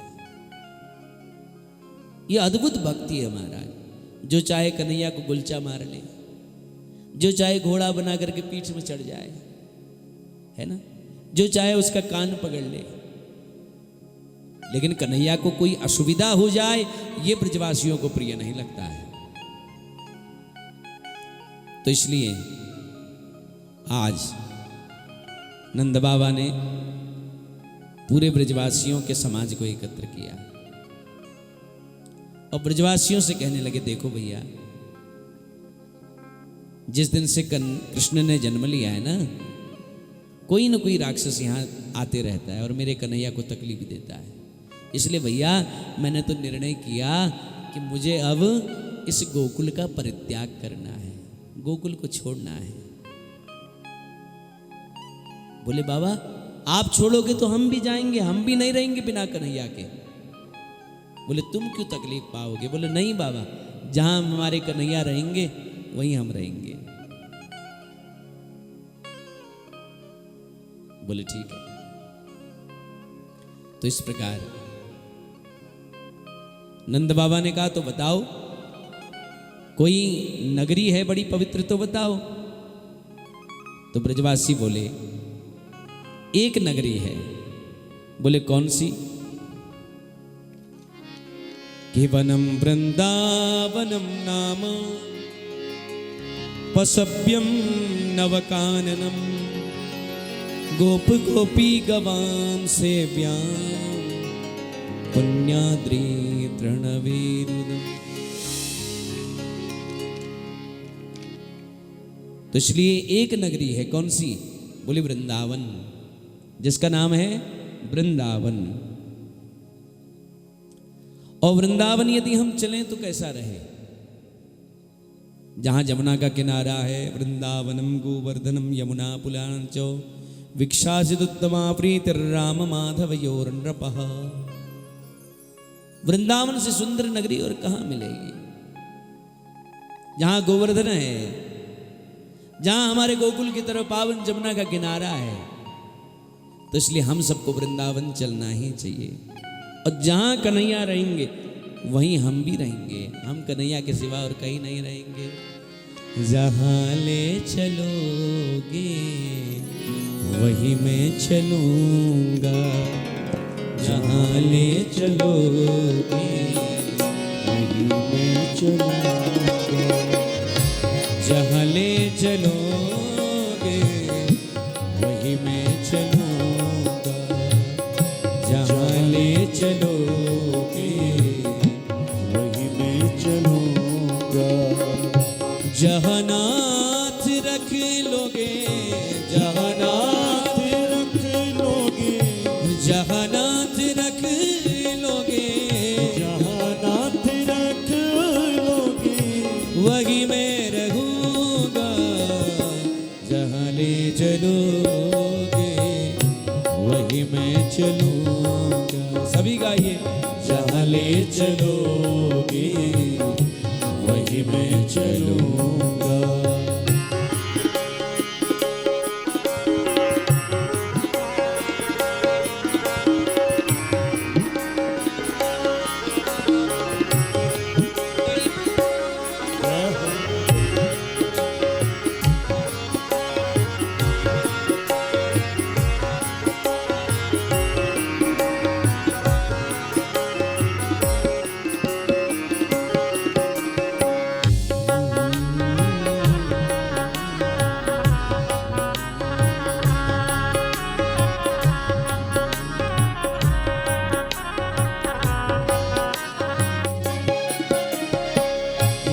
ये अद्भुत भक्ति है महाराज। जो चाहे कन्हैया को गुलचा मार ले, जो चाहे घोड़ा बना करके पीठ में चढ़ जाए, है ना, जो चाहे उसका कान पकड़ ले। लेकिन कन्हैया को कोई असुविधा हो जाए ये ब्रजवासियों को प्रिय नहीं लगता है। तो इसलिए आज नंद बाबा ने पूरे ब्रजवासियों के समाज को एकत्र किया और ब्रजवासियों से कहने लगे, देखो भैया, जिस दिन से कृष्ण ने जन्म लिया है ना, कोई न कोई राक्षस यहाँ आते रहता है और मेरे कन्हैया को तकलीफ देता है। इसलिए भैया मैंने तो निर्णय किया कि मुझे अब इस गोकुल का परित्याग करना है, गोकुल को छोड़ना है। बोले बाबा आप छोड़ोगे तो हम भी जाएंगे, हम भी नहीं रहेंगे बिना कन्हैया के। बोले तुम क्यों तकलीफ पाओगे? बोले नहीं बाबा, जहां हमारे कन्हैया रहेंगे वहीं हम रहेंगे। बोले ठीक है। तो इस प्रकार नंद बाबा ने कहा, तो बताओ कोई नगरी है बड़ी पवित्र तो बताओ। तो ब्रजवासी बोले एक नगरी है। बोले कौन सी? कि वनम वृंदावनम नाम पसभ्यम नवकाननम गोप गोपी गवाम सेव्याम पुण्याद्री तृणवीरुदम। तो इसलिए एक नगरी है, कौन सी? बोले वृंदावन, जिसका नाम है वृंदावन। और वृंदावन यदि हम चलें तो कैसा रहे? जहां यमुना का किनारा है, वृंदावनम गोवर्धनम यमुना पुलांचो विक्षासित उत्तमा प्रीतिर्राम माधवयोर्नृपः। वृंदावन से सुंदर नगरी और कहां मिलेगी? जहां गोवर्धन है, जहां हमारे गोकुल की तरफ पावन जमुना का किनारा है। तो इसलिए हम सबको वृंदावन चलना ही चाहिए। और जहां कन्हैया रहेंगे वहीं हम भी रहेंगे। हम कन्हैया के सिवा और कहीं नहीं रहेंगे। जहां ले चलोगे वहीं मैं चलूंगा, जहां ले चलोगे वहीं मैं चलूंगा, जहां ले चलोगे वहीं मैं चलूंगा, जहां ले चलोगे वहीं मैं चलूंगा, जहां नाथ रख लोगे, जहां नाथ रख लोगे, जहां नाथ रख लोगे, जहां नाथ रख लोगे वहीं मैं रहूंगा, जहां ले चलोगे वहीं मैं चलूंगा। सभी गाइए, जहां ले चलोगे वहीं मैं चलूंगा।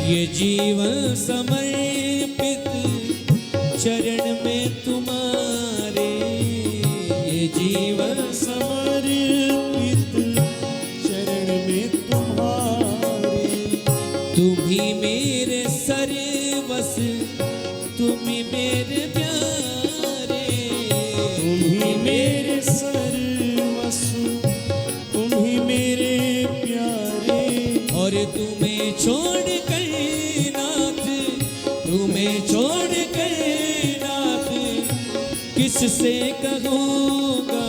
ये जीवन समर्पित चरण में तुम्हारे, ये जीवन समर्पित चरण में तुम्हारे, तुम ही मेरे सर्वस, तुम ही मेरे प्यारे, तुम ही मेरे सर्वस, तुम ही मेरे प्यारे। और तुम्हें छोड़ कर नाथ, तुम्हें छोड़ कर नाथ किससे कहूँगा,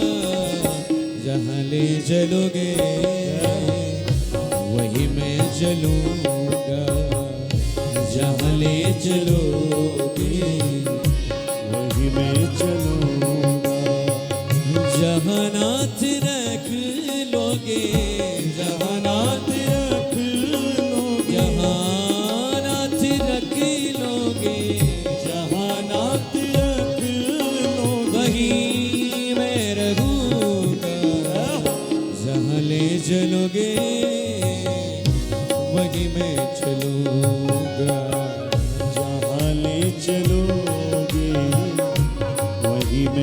जहाँ ले चलोगे वहीं मैं चलूँगा, जहाँ ले चलोगे वहीं मैं चलूँगा।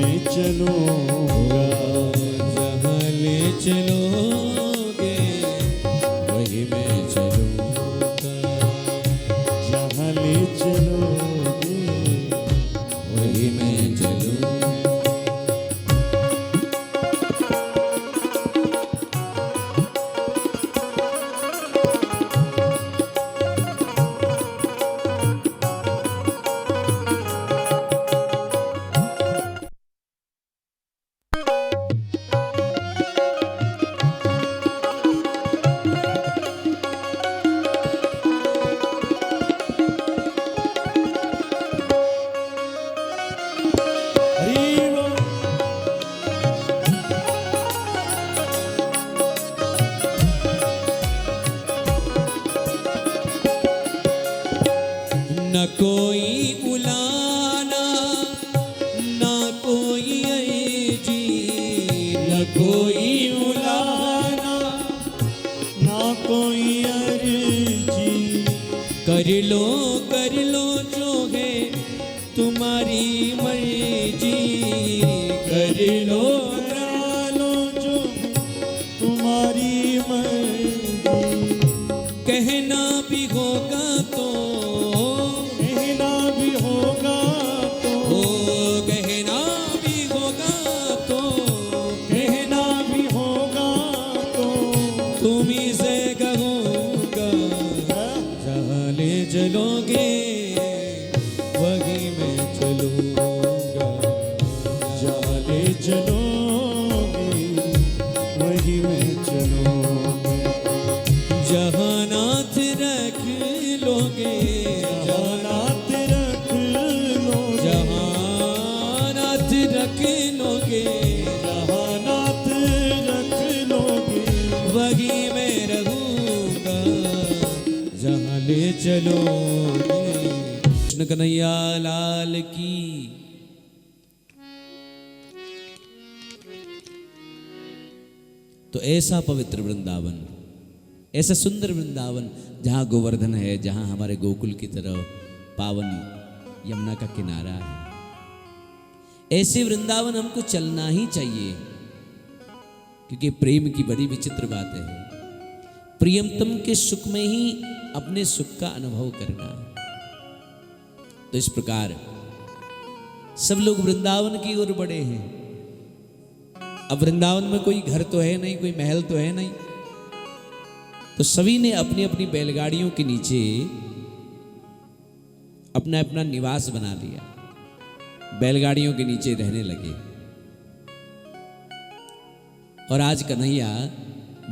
मैं चलूँगा। जहाँ ले चलोगे वही मैं चलूँगा। जहाँ ले चलोगे वही मैं चलूँगा। हरि बोल। न कोई उलाना न कोई ऐजी, न कोई उलाना ना कोई अर्जी, कर लो जो है तुम्हारी मर्जी। कर लो लो जो तुम्हारी मर्जी। कहना भी होगा तो कहना भी होगा तो, कहना भी होगा तो कहना भी होगा तो, तुम्ही से कहूँगा। जहाँ ले चलोगे वही मैं चलूँगा। जहाँ ले चलोगे वही मैं चलूँगा। जहाँ नाथ रख लोगे, जहाँ नाथ रख लोगे, जहाँ नाथ रख लोगे जहाँ नाथ रख लोगे वही मैं रहूँगा। जहाँ ले चलोगे। कृष्ण कन्हैया लाल की। तो ऐसा पवित्र वृंदावन, ऐसा सुंदर वृंदावन जहाँ गोवर्धन है, जहाँ हमारे गोकुल की तरह पावन यमुना का किनारा है, ऐसे वृंदावन हमको चलना ही चाहिए। क्योंकि प्रेम की बड़ी विचित्र बात है, प्रियतम के सुख में ही अपने सुख का अनुभव करना। तो इस प्रकार सब लोग वृंदावन की ओर बढ़े हैं। अब वृंदावन में कोई घर तो है नहीं, कोई महल तो है नहीं, तो सभी ने अपनी अपनी बैलगाड़ियों के नीचे अपना अपना निवास बना लिया, बैलगाड़ियों के नीचे रहने लगे। और आज कन्हैया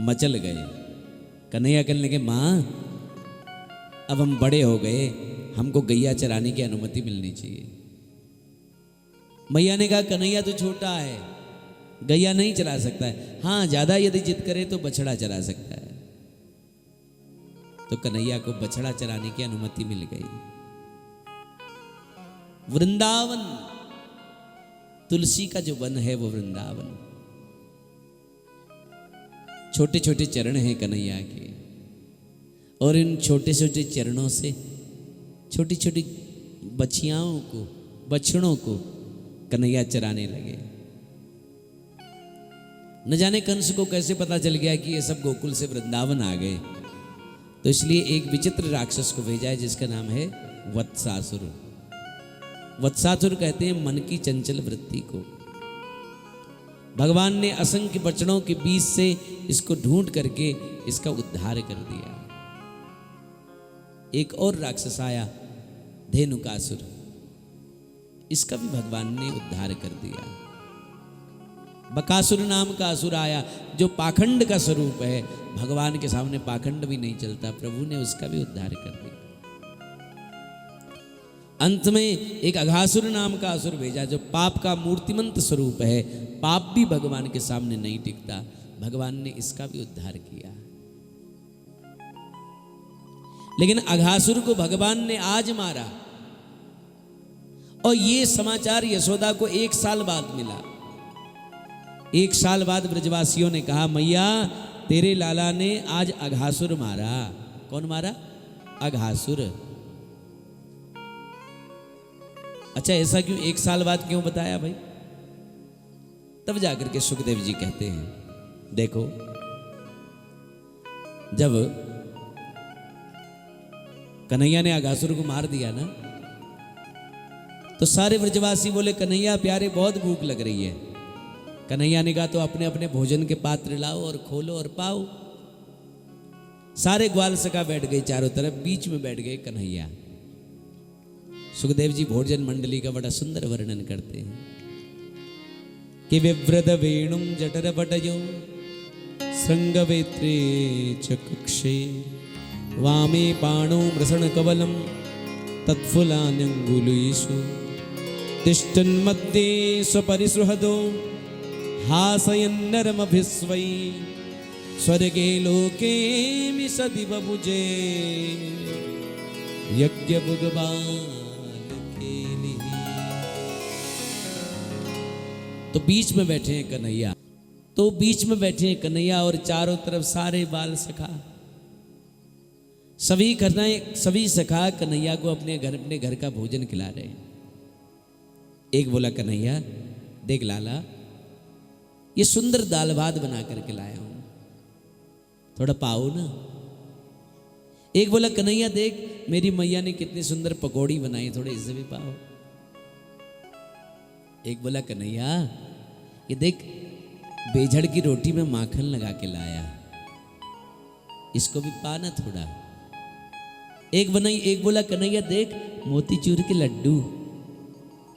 मचल गए। कन्हैया कहने लगे, माँ अब हम बड़े हो गए, हमको गैया चराने की अनुमति मिलनी चाहिए। मैया ने कहा, कन्हैया तो छोटा है, गैया नहीं चरा सकता है। हाँ, ज्यादा यदि जिद करे तो बछड़ा चरा सकता है। तो कन्हैया को बछड़ा चराने की अनुमति मिल गई। वृंदावन, तुलसी का जो वन है वो वृंदावन, छोटे छोटे चरण हैं कन्हैया के, और इन छोटे छोटे चरणों से छोटी छोटी बछियाओं को, बछड़ों को कन्हैया चराने लगे। न जाने कंस को कैसे पता चल गया कि ये सब गोकुल से वृंदावन आ गए, तो इसलिए एक विचित्र राक्षस को भेजा है जिसका नाम है वत्सासुर। वत्सासुर कहते हैं मन की चंचल वृत्ति को। भगवान ने असंख्य बछड़ों के बीच से इसको ढूंढ करके इसका उद्धार कर दिया। एक और राक्षस आया, धेनुकासुर, इसका भी भगवान ने उद्धार कर दिया। बकासुर नाम का असुर आया जो पाखंड का स्वरूप है, भगवान के सामने पाखंड भी नहीं चलता, प्रभु ने उसका भी उद्धार कर दिया। अंत में एक अघासुर नाम का असुर भेजा जो पाप का मूर्तिमंत स्वरूप है, पाप भी भगवान के सामने नहीं टिकता, भगवान ने इसका भी उद्धार किया। लेकिन अघासुर को भगवान ने आज मारा, और ये समाचार यशोदा को 1 साल बाद मिला। 1 साल बाद ब्रजवासियों ने कहा, मैया तेरे लाला ने आज अघासुर मारा। कौन मारा? अघासुर। अच्छा, ऐसा क्यों 1 साल बाद क्यों बताया भाई? तब जाकर के सुखदेव जी कहते हैं, देखो जब कन्हैया ने अगासुर को मार दिया ना, तो सारे ब्रजवासी बोले कन्हैया प्यारे बहुत भूख लग रही है। कन्हैया ने कहा तो अपने अपने भोजन के पात्र लाओ और खोलो और पाओ। सारे ग्वाल सखा बैठ गए चारों तरफ, बीच में बैठ गए कन्हैया। सुखदेव जी भोजन मंडली का बड़ा सुंदर वर्णन करते हैं कि विव्रत वेणुम जठर पटयो श्रृंगवेत्रे चक्षे वामे पाणो मृषण कवलम तत्फुलान्यंगुलीषु तिष्ठन्मध्ये स्वपरिसृहदो हासयन्नरमभिस्वै स्वर्गे लोके मिसति बभुजे यज्ञ भगवान के लिए। तो बीच में बैठे हैं कन्हैया, तो बीच में बैठे हैं कन्हैया और चारों तरफ सारे बाल सखा, सभी सखा कन्हैया को अपने घर का भोजन खिला रहे हैं। एक बोला कन्हैया देख लाला, ये सुंदर दाल भात बना करके लाया हूं, थोड़ा पाओ ना। एक बोला कन्हैया देख मेरी मैया ने कितनी सुंदर पकौड़ी बनाई, थोड़े इससे भी पाओ। एक बोला कन्हैया ये देख बेझड़ की रोटी में माखन लगा के लाया, इसको भी पा ना थोड़ा। एक बोला कन्हैया देख मोतीचूर के लड्डू,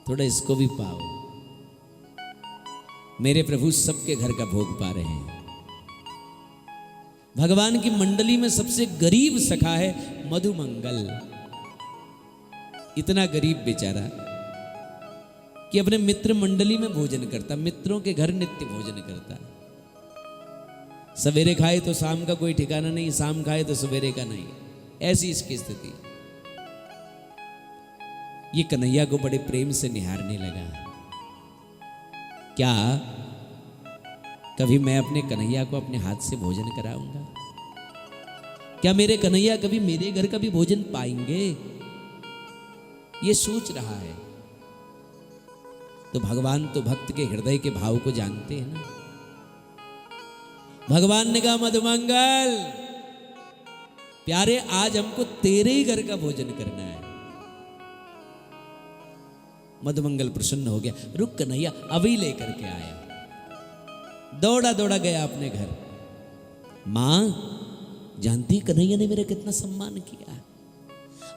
थोड़ा इसको भी पाओ। मेरे प्रभु सबके घर का भोग पा रहे हैं। भगवान की मंडली में सबसे गरीब सखा है मधुमंगल। इतना गरीब बेचारा कि अपने मित्र मंडली में भोजन करता, मित्रों के घर नित्य भोजन करता। सवेरे खाए तो शाम का कोई ठिकाना नहीं, शाम खाए तो सवेरे का नहीं, ऐसी इसकी स्थिति। ये कन्हैया को बड़े प्रेम से निहारने लगा। क्या कभी मैं अपने कन्हैया को अपने हाथ से भोजन कराऊंगा? क्या मेरे कन्हैया कभी मेरे घर का भी भोजन पाएंगे? ये सोच रहा है। तो भगवान तो भक्त के हृदय के भाव को जानते हैं ना। भगवान ने कहा मधुमंगल प्यारे आज हमको तेरे ही घर का भोजन करना है। मधुमंगल प्रसन्न हो गया, रुक कन्हैया अभी लेकर के आया। दौड़ा दौड़ा गया अपने घर। मां जानती कन्हैया ने मेरा कितना सम्मान किया।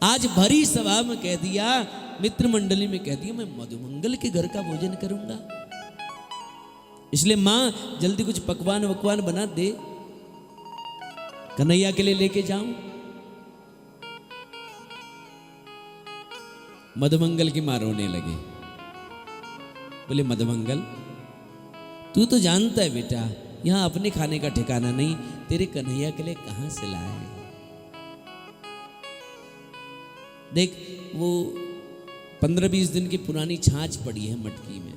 आज भरी सभा में कह दिया, मित्र मंडली में कह दिया मैं मधुमंगल के घर का भोजन करूंगा। इसलिए मां जल्दी कुछ पकवान वकवान बना दे, कन्हैया के लिए लेके जाऊं। मधुमंगल की मां रोने लगे। बोले मधुमंगल तू तो जानता है बेटा यहां अपने खाने का ठिकाना नहीं, तेरे कन्हैया के लिए कहां से लाए। देख वो 15-20 दिन की पुरानी छाछ पड़ी है मटकी में,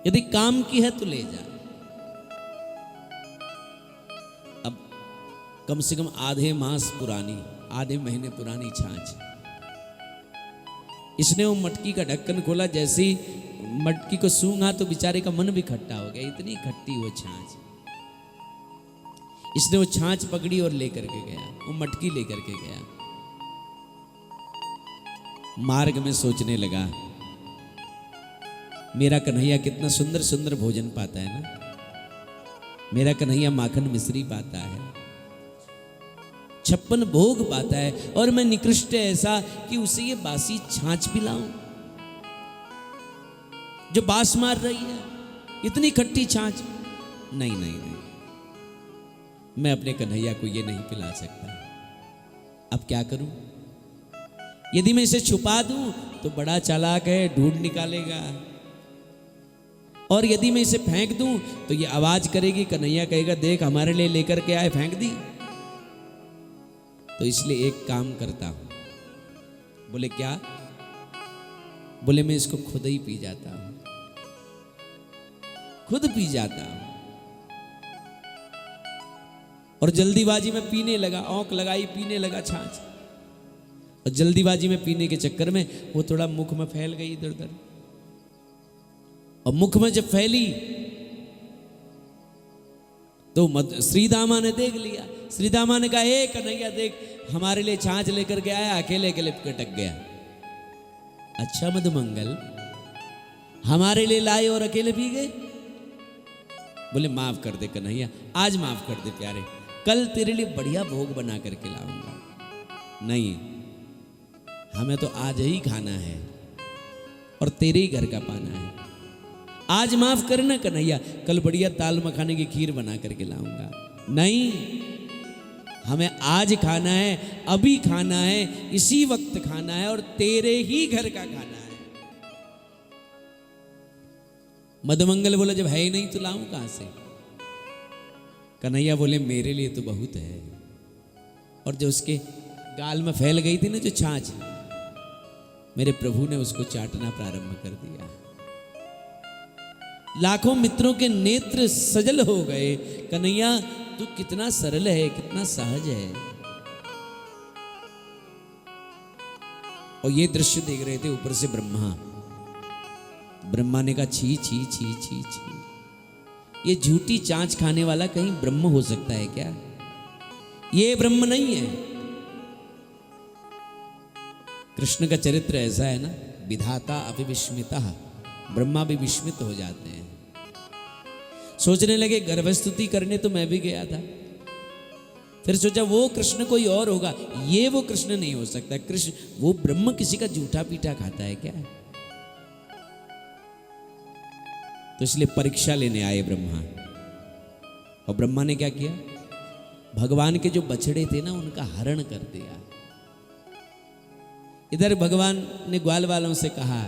यदि काम की है तो ले जा। अब कम से कम आधे मास पुरानी, आधे महीने पुरानी छाछ। इसने वो मटकी का ढक्कन खोला, जैसे ही मटकी को सूंघा तो बेचारे का मन भी खट्टा हो गया, इतनी खट्टी वो छाछ। इसने वो छाछ पकड़ी और लेकर के गया, वो मटकी लेकर के गया। मार्ग में सोचने लगा मेरा कन्हैया कितना सुंदर सुंदर भोजन पाता है ना, मेरा कन्हैया माखन मिश्री पाता है, 56 भोग पाता है, और मैं निकृष्ट ऐसा कि उसे ये बासी छाछ पिलाऊं जो बास मार रही है, इतनी खट्टी छाछ। नहीं नहीं नहीं, मैं अपने कन्हैया को ये नहीं पिला सकता। अब क्या करूं? यदि मैं इसे छुपा दूं तो बड़ा चालाक है, ढूंढ निकालेगा, और यदि मैं इसे फेंक दूं तो ये आवाज करेगी, कन्हैया कहेगा देख हमारे लिए लेकर के आए, फेंक दी। तो इसलिए एक काम करता हूं। बोले क्या? बोले मैं इसको खुद ही पी जाता हूं, खुद पी जाता हूं। और जल्दीबाजी में पीने लगा, औंक लगाई, पीने लगा छाछ। और जल्दीबाजी में पीने के चक्कर में वो थोड़ा मुख में फैल गई इधर उधर, और मुख में जब फैली तो श्रीदामा ने देख लिया। श्रीदामा ने कहा, ए कन्हैया देख, हमारे लिए छाछ लेकर के आया, अकेले अकेले कटक गया। अच्छा मधुमंगल, हमारे लिए लाए और अकेले पी गए? बोले माफ कर दे कन्हैया, आज माफ कर दे प्यारे, कल तेरे लिए बढ़िया भोग बना करके लाऊंगा। नहीं, हमें तो आज ही खाना है और तेरे ही घर का पाना है। आज माफ करना कन्हैया, कल बढ़िया दाल मखाने की खीर बना करके लाऊंगा। नहीं, हमें आज खाना है, अभी खाना है, इसी वक्त खाना है और तेरे ही घर का खाना है। मधुमंगल बोला, जब है ही नहीं तो लाऊं कहां से? कन्हैया बोले, मेरे लिए तो बहुत है। और जो उसके गाल में फैल गई थी ना जो छाछ, मेरे प्रभु ने उसको चाटना प्रारंभ कर दिया। लाखों मित्रों के नेत्र सजल हो गए। कन्हैया तू कितना सरल है, कितना सहज है। और ये दृश्य देख रहे थे ऊपर से ब्रह्मा। ब्रह्मा ने कहा, छी छी छी छी छी, ये झूठी चांच खाने वाला कहीं ब्रह्म हो सकता है क्या? ये ब्रह्म नहीं है। कृष्ण का चरित्र ऐसा है ना, विधाता अविविस्मिता, ब्रह्मा भी विस्मित हो जाते हैं। सोचने लगे गर्भस्तुति करने तो मैं भी गया था, फिर सोचा वो कृष्ण कोई और होगा, ये वो कृष्ण नहीं हो सकता। कृष्ण वो ब्रह्म किसी का जूठा पीठा खाता है क्या? तो इसलिए परीक्षा लेने आए ब्रह्मा। और ब्रह्मा ने क्या किया, भगवान के जो बछड़े थे ना उनका हरण कर दिया। इधर भगवान ने ग्वाल वालों से कहा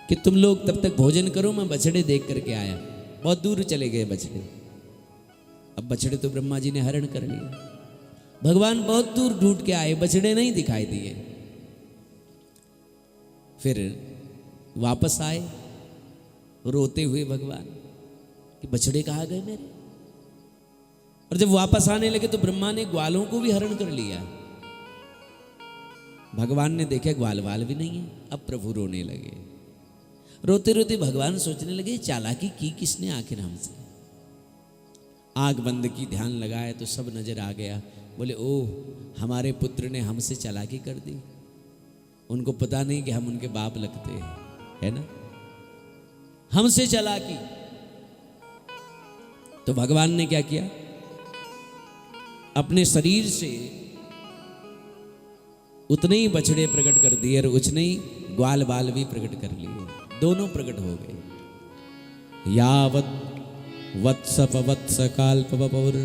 कि तुम लोग तब तक भोजन करो, मैं बछड़े देख करके आया। बहुत दूर चले गए बछड़े। अब बछड़े तो ब्रह्मा जी ने हरण कर लिया। भगवान बहुत दूर ढूंढ के आए, बछड़े नहीं दिखाई दिए। फिर वापस आए रोते हुए भगवान कि बछड़े कहाँ गए मेरे। और जब वापस आने लगे तो ब्रह्मा ने ग्वालों को भी हरण कर लिया। भगवान ने देखा ग्वाल वाल भी नहीं है। अब प्रभु रोने लगे। रोते रोते भगवान सोचने लगे, चालाकी की किसने आखिर हमसे। आंख बंद की, ध्यान लगाया तो सब नजर आ गया। बोले, ओह, हमारे पुत्र ने हमसे चालाकी कर दी। उनको पता नहीं कि हम उनके बाप लगते हैं, है ना, हमसे चालाकी। तो भगवान ने क्या किया, अपने शरीर से उतने ही बछड़े प्रकट कर दिए और उतने ही ग्वाल बाल भी प्रकट कर लिए। दोनों प्रकट हो गए। यावत वत्सप वत्सकाल्प बबुर,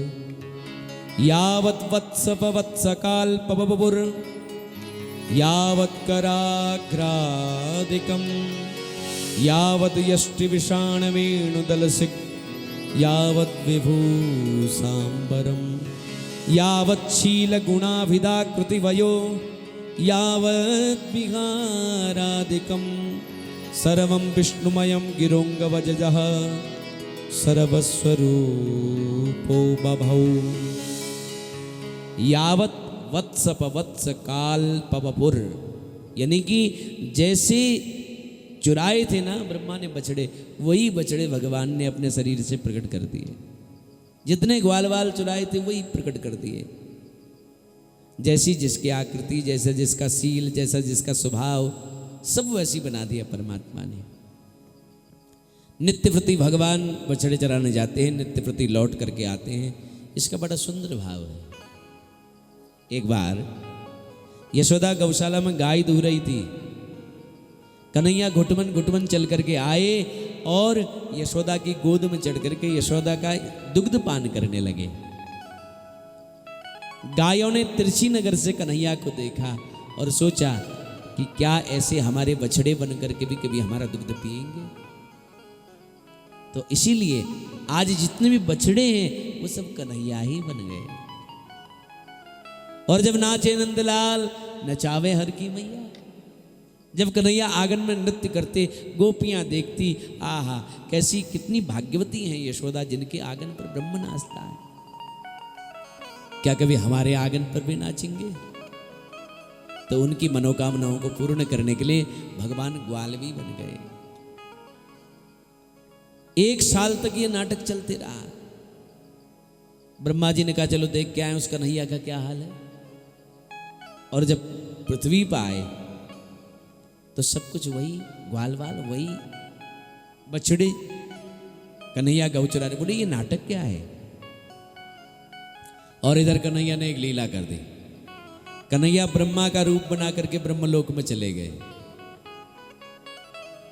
यावत वत्सप वत्सकाल्प बबुर, यावत कराग्रादिकम, यावत यष्टि विषाण वेणुदलसिक, यावत विभूसांबरम, यावत शील गुणाभिधाकृति वयो, यावत विहारादिकम, सर्वं विष्णुमयं गिरोंगवजः, सर्वस्वरूपो बभौ। यावत वत्सप वत्सकाल्पबपुर, यानी कि जैसे चुराए थे ना ब्रह्मा ने बछड़े, वही बछड़े भगवान ने अपने शरीर से प्रकट कर दिए। जितने ग्वाल वाल चुराए थे वही प्रकट कर दिए। जैसी जिसकी आकृति, जैसा जिसका सील, जैसा जिसका स्वभाव, सब वैसी बना दिया परमात्मा ने। नित्य प्रति भगवान बछड़े चराने जाते हैं, नित्य प्रति लौट करके आते हैं। इसका बड़ा सुंदर भाव है। एक बार यशोदा गौशाला में गाय दूह रही थी। कन्हैया घुटमन घुटमन चल करके आए और यशोदा की गोद में चढ़ करके यशोदा का दुग्ध पान करने लगे। गायों ने तिरछी नगर से कन्हैया को देखा और सोचा कि क्या ऐसे हमारे बछड़े बन करके भी कभी हमारा दुग्ध पिएंगे। तो इसीलिए आज जितने भी बछड़े हैं वो सब कन्हैया ही बन गए। और जब नाचे नंदलाल नचावे हर की मैया, जब कन्हैया आंगन में नृत्य करते, गोपियां देखती, आहा कैसी कितनी भाग्यवती हैं यशोदा जिनके आंगन पर ब्रह्म नाचता है। क्या कभी हमारे आंगन पर भी नाचेंगे? तो उनकी मनोकामनाओं को पूर्ण करने के लिए भगवान ग्वाल भी बन गए। 1 साल तक ये नाटक चलते रहा। ब्रह्मा जी ने कहा चलो देख के आए उस कन्हैया का क्या हाल है। और जब पृथ्वी पर आए तो सब कुछ वही ग्वाल वाल, वही बछड़े, कन्हैया गौ चरा रहे। बोले ये नाटक क्या है। और इधर कन्हैया ने एक लीला कर दी। कन्हैया ब्रह्मा का रूप बना करके ब्रह्मलोक में चले गए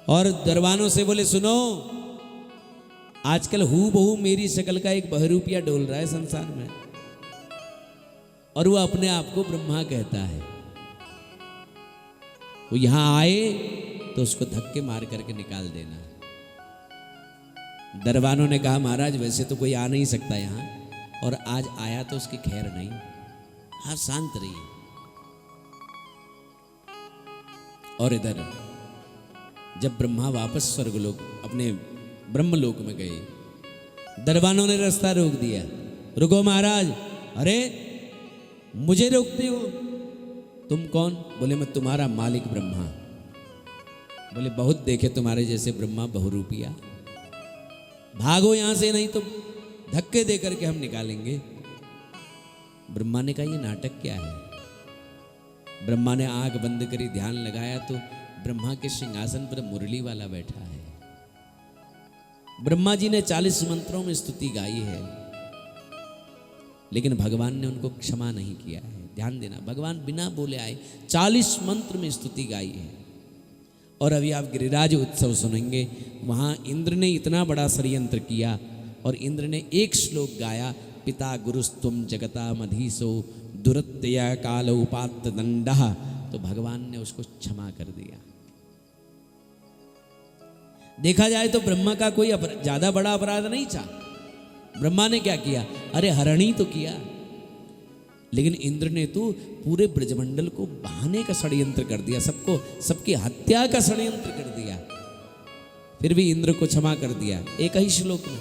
और दरबानों से बोले सुनो, आजकल हू बहू मेरी शक्ल का एक बहरूपिया डोल रहा है संसार में, और वो अपने आप को ब्रह्मा कहता है। वो यहां आए तो उसको धक्के मार करके निकाल देना। दरबानों ने कहा महाराज वैसे तो कोई आ नहीं सकता यहां, और आज आया तो उसकी खैर नहीं, आप शांत रहिए। और इधर जब ब्रह्मा वापस स्वर्गलोक अपने ब्रह्मलोक में गए, दरबानों ने रास्ता रोक दिया। रुको महाराज। अरे मुझे रोकते हो, तुम कौन। बोले मैं तुम्हारा मालिक ब्रह्मा। बोले बहुत देखे तुम्हारे जैसे ब्रह्मा बहुरूपिया, भागो यहां से नहीं तो धक्के दे करके हम निकालेंगे। ब्रह्मा ने कहा ये नाटक क्या है। ब्रह्मा ने आंख बंद करी, ध्यान लगाया तो ब्रह्मा के सिंहासन पर मुरली वाला बैठा है। ब्रह्मा जी ने 40 मंत्रों में स्तुति गाई है, लेकिन भगवान ने उनको क्षमा नहीं किया है। ध्यान देना, भगवान बिना बोले आए 40 मंत्र में स्तुति गाई है। और अभी आप गिरिराज उत्सव सुनेंगे, वहां इंद्र ने इतना बड़ा षड्यंत्र किया और इंद्र ने एक श्लोक गाया, पिता गुरुस्तुम जगता मधीसो दुरत्यया काल उपात्त दंडः, तो भगवान ने उसको क्षमा कर दिया। देखा जाए तो ब्रह्मा का कोई ज्यादा बड़ा अपराध नहीं था। ब्रह्मा ने क्या किया, अरे हरण ही तो किया, लेकिन इंद्र ने तो पूरे ब्रजमंडल को बहाने का षड्यंत्र कर दिया, सबको सबकी हत्या का षड्यंत्र कर दिया। फिर भी इंद्र को क्षमा कर दिया एक ही श्लोक में।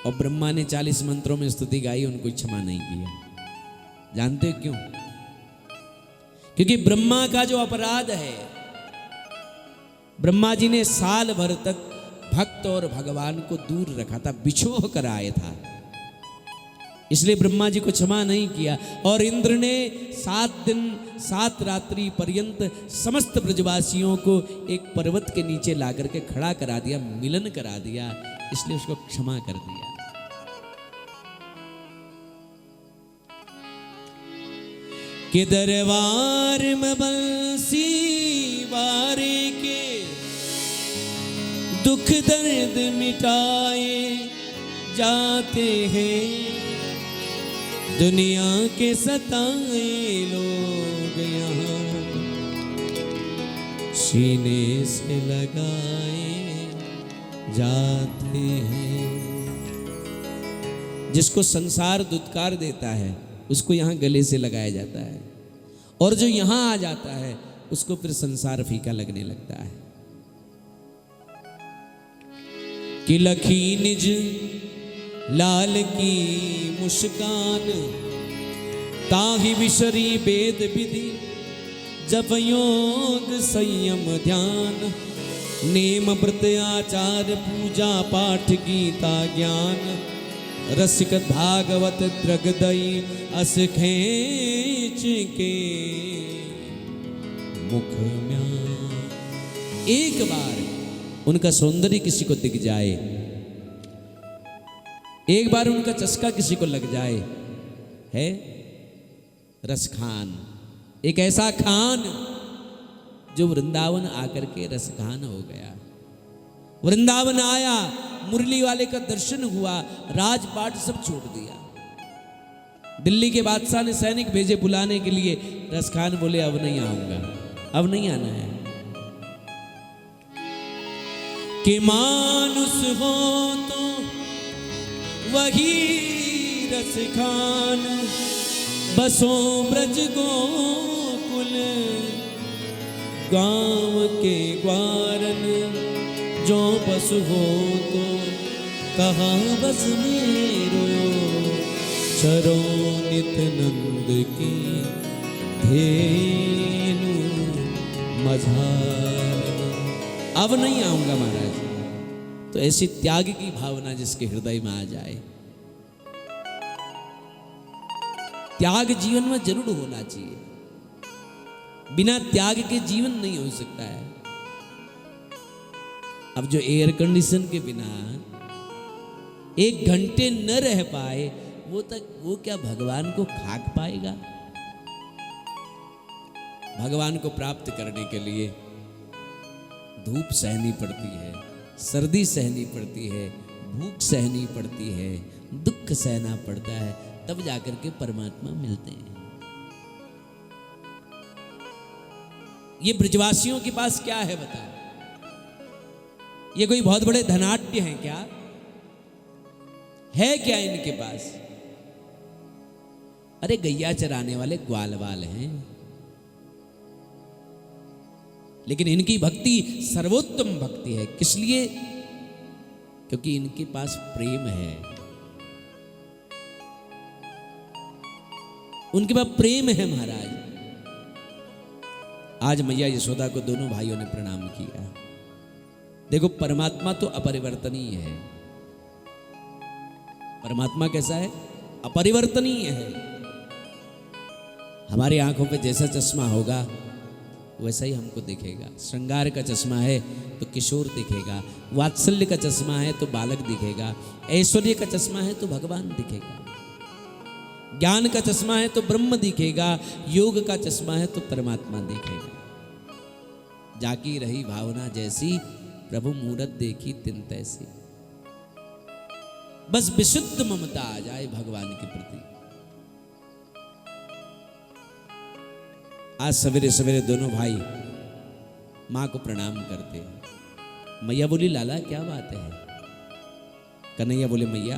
और ब्रह्मा ने 40 मंत्रों में स्तुति गाई, उनको क्षमा नहीं किया। जानते क्यों? क्योंकि ब्रह्मा का जो अपराध है, ब्रह्मा जी ने साल भर तक भक्त और भगवान को दूर रखा था, बिछोह कर आए था, इसलिए ब्रह्मा जी को क्षमा नहीं किया। और इंद्र ने 7 दिन 7 रात्रि पर्यंत समस्त ब्रजवासियों को एक पर्वत के नीचे ला करके खड़ा करा दिया, मिलन करा दिया, इसलिए उसको क्षमा कर दिया। कि दरबार में बंसी वारे के दुख दर्द मिटाए जाते हैं, दुनिया के सताए लोग यहाँ सीने से लगाए जाते हैं। जिसको संसार दुत्कार देता है उसको यहाँ गले से लगाया जाता है, और जो यहाँ आ जाता है उसको फिर संसार फीका लगने लगता है। कि लखी निज लाल की मुस्कान, ताहि विसरी वेद विधि, जप योग संयम ध्यान, नेम व्रत आचार पूजा पाठ गीता ज्ञान, रसिक भागवत द्रगदई अस खेच के मुख म्यान। एक बार उनका सौंदर्य किसी को दिख जाए, एक बार उनका चस्का किसी को लग जाए, है रस खान, एक ऐसा खान जो वृंदावन आकर के रस खान हो गया। वृंदावन आया, मुरली वाले का दर्शन हुआ, राजपाट सब छोड़ दिया। दिल्ली के बादशाह ने सैनिक भेजे बुलाने के लिए, रस खान बोले अब नहीं आऊंगा, अब नहीं आना है। कि मानुष हो तो वही रस खान, बसो ब्रज गोकुल गांव के ग्वारन, जो पशु हो तो कहाँ बस मेरो, चरो नित नंद की धेनु मझार। अब नहीं आऊंगा महाराज, तो ऐसी त्याग की भावना जिसके हृदय में आ जाए। त्याग जीवन में जरूर होना चाहिए, बिना त्याग के जीवन नहीं हो सकता है। अब जो एयर कंडीशन के बिना 1 घंटे न रह पाए वो क्या भगवान को खाक पाएगा? भगवान को प्राप्त करने के लिए धूप सहनी पड़ती है, सर्दी सहनी पड़ती है, भूख सहनी पड़ती है, दुख सहना पड़ता है, तब जाकर के परमात्मा मिलते हैं। ये ब्रजवासियों के पास क्या है बताओ? ये कोई बहुत बड़े धनाढ्य हैं क्या? है क्या इनके पास? अरे गैया चराने वाले ग्वालवाल हैं, लेकिन इनकी भक्ति सर्वोत्तम भक्ति है। किस लिए? क्योंकि इनके पास प्रेम है, उनके पास प्रेम है महाराज। आज मैया यशोदा को दोनों भाइयों ने प्रणाम किया। देखो परमात्मा तो अपरिवर्तनीय है। परमात्मा कैसा है? अपरिवर्तनीय है। हमारी आंखों पे जैसा चश्मा होगा वैसा ही हमको दिखेगा। श्रृंगार का चश्मा है तो किशोर दिखेगा, वात्सल्य का चश्मा है तो बालक दिखेगा, ऐश्वर्य का चश्मा है तो भगवान दिखेगा, ज्ञान का चश्मा है तो ब्रह्म दिखेगा, योग का चश्मा है तो परमात्मा दिखेगा। जाकी रही भावना जैसी, प्रभु मूरत देखी तिन तैसी। बस विशुद्ध ममता आ जाए भगवान के प्रति। आज सवेरे सवेरे दोनों भाई मां को प्रणाम करते हैं। मैया बोली लाला क्या बात है? कन्हैया बोले मैया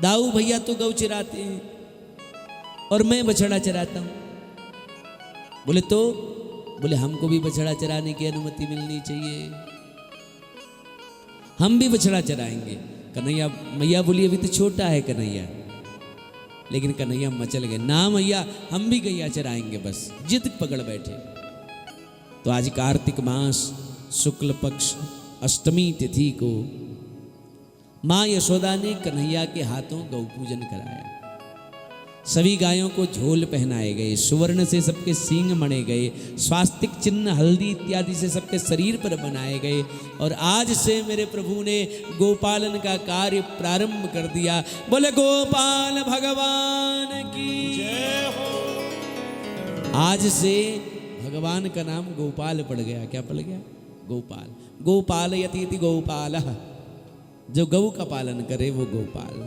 दाऊ भैया तो गौ चराते हैं और मैं बछड़ा चराता हूं। बोले तो? बोले हमको भी बछड़ा चराने की अनुमति मिलनी चाहिए, हम भी बछड़ा चराएंगे। कन्हैया मैया बोली अभी तो छोटा है कन्हैया, लेकिन कन्हैया मचल गए, ना मैया हम भी गैया चराएंगे, बस जिद पकड़ बैठे। तो आज कार्तिक मास शुक्ल पक्ष अष्टमी तिथि को मां यशोदा ने कन्हैया के हाथों गौ पूजन कराया। सभी गायों को झोल पहनाए गए, सुवर्ण से सबके सींग मणे गए, स्वास्तिक चिन्ह हल्दी इत्यादि से सबके शरीर पर बनाए गए। और आज से मेरे प्रभु ने गोपालन का कार्य प्रारंभ कर दिया। बोले गोपाल भगवान की जय हो। आज से भगवान का नाम गोपाल पड़ गया। क्या पड़ गया? गोपाल। गोपाल यति गोपाल, जो गौ का पालन करे वो गोपाल।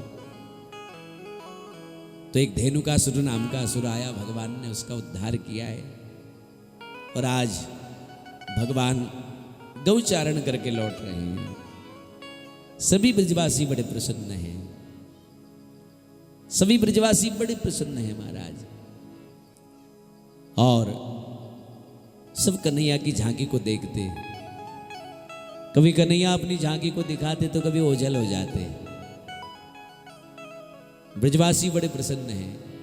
तो एक धेनुकासुर नाम का असुर आया, भगवान ने उसका उद्धार किया है। और आज भगवान गौचारण करके लौट रहे हैं। सभी ब्रजवासी बड़े प्रसन्न हैं, सभी ब्रजवासी बड़े प्रसन्न हैं महाराज। और सब कन्हैया की झांकी को देखते, कभी कन्हैया अपनी झांकी को दिखाते तो कभी ओझल हो जाते। ब्रजवासी बड़े प्रसन्न हैं।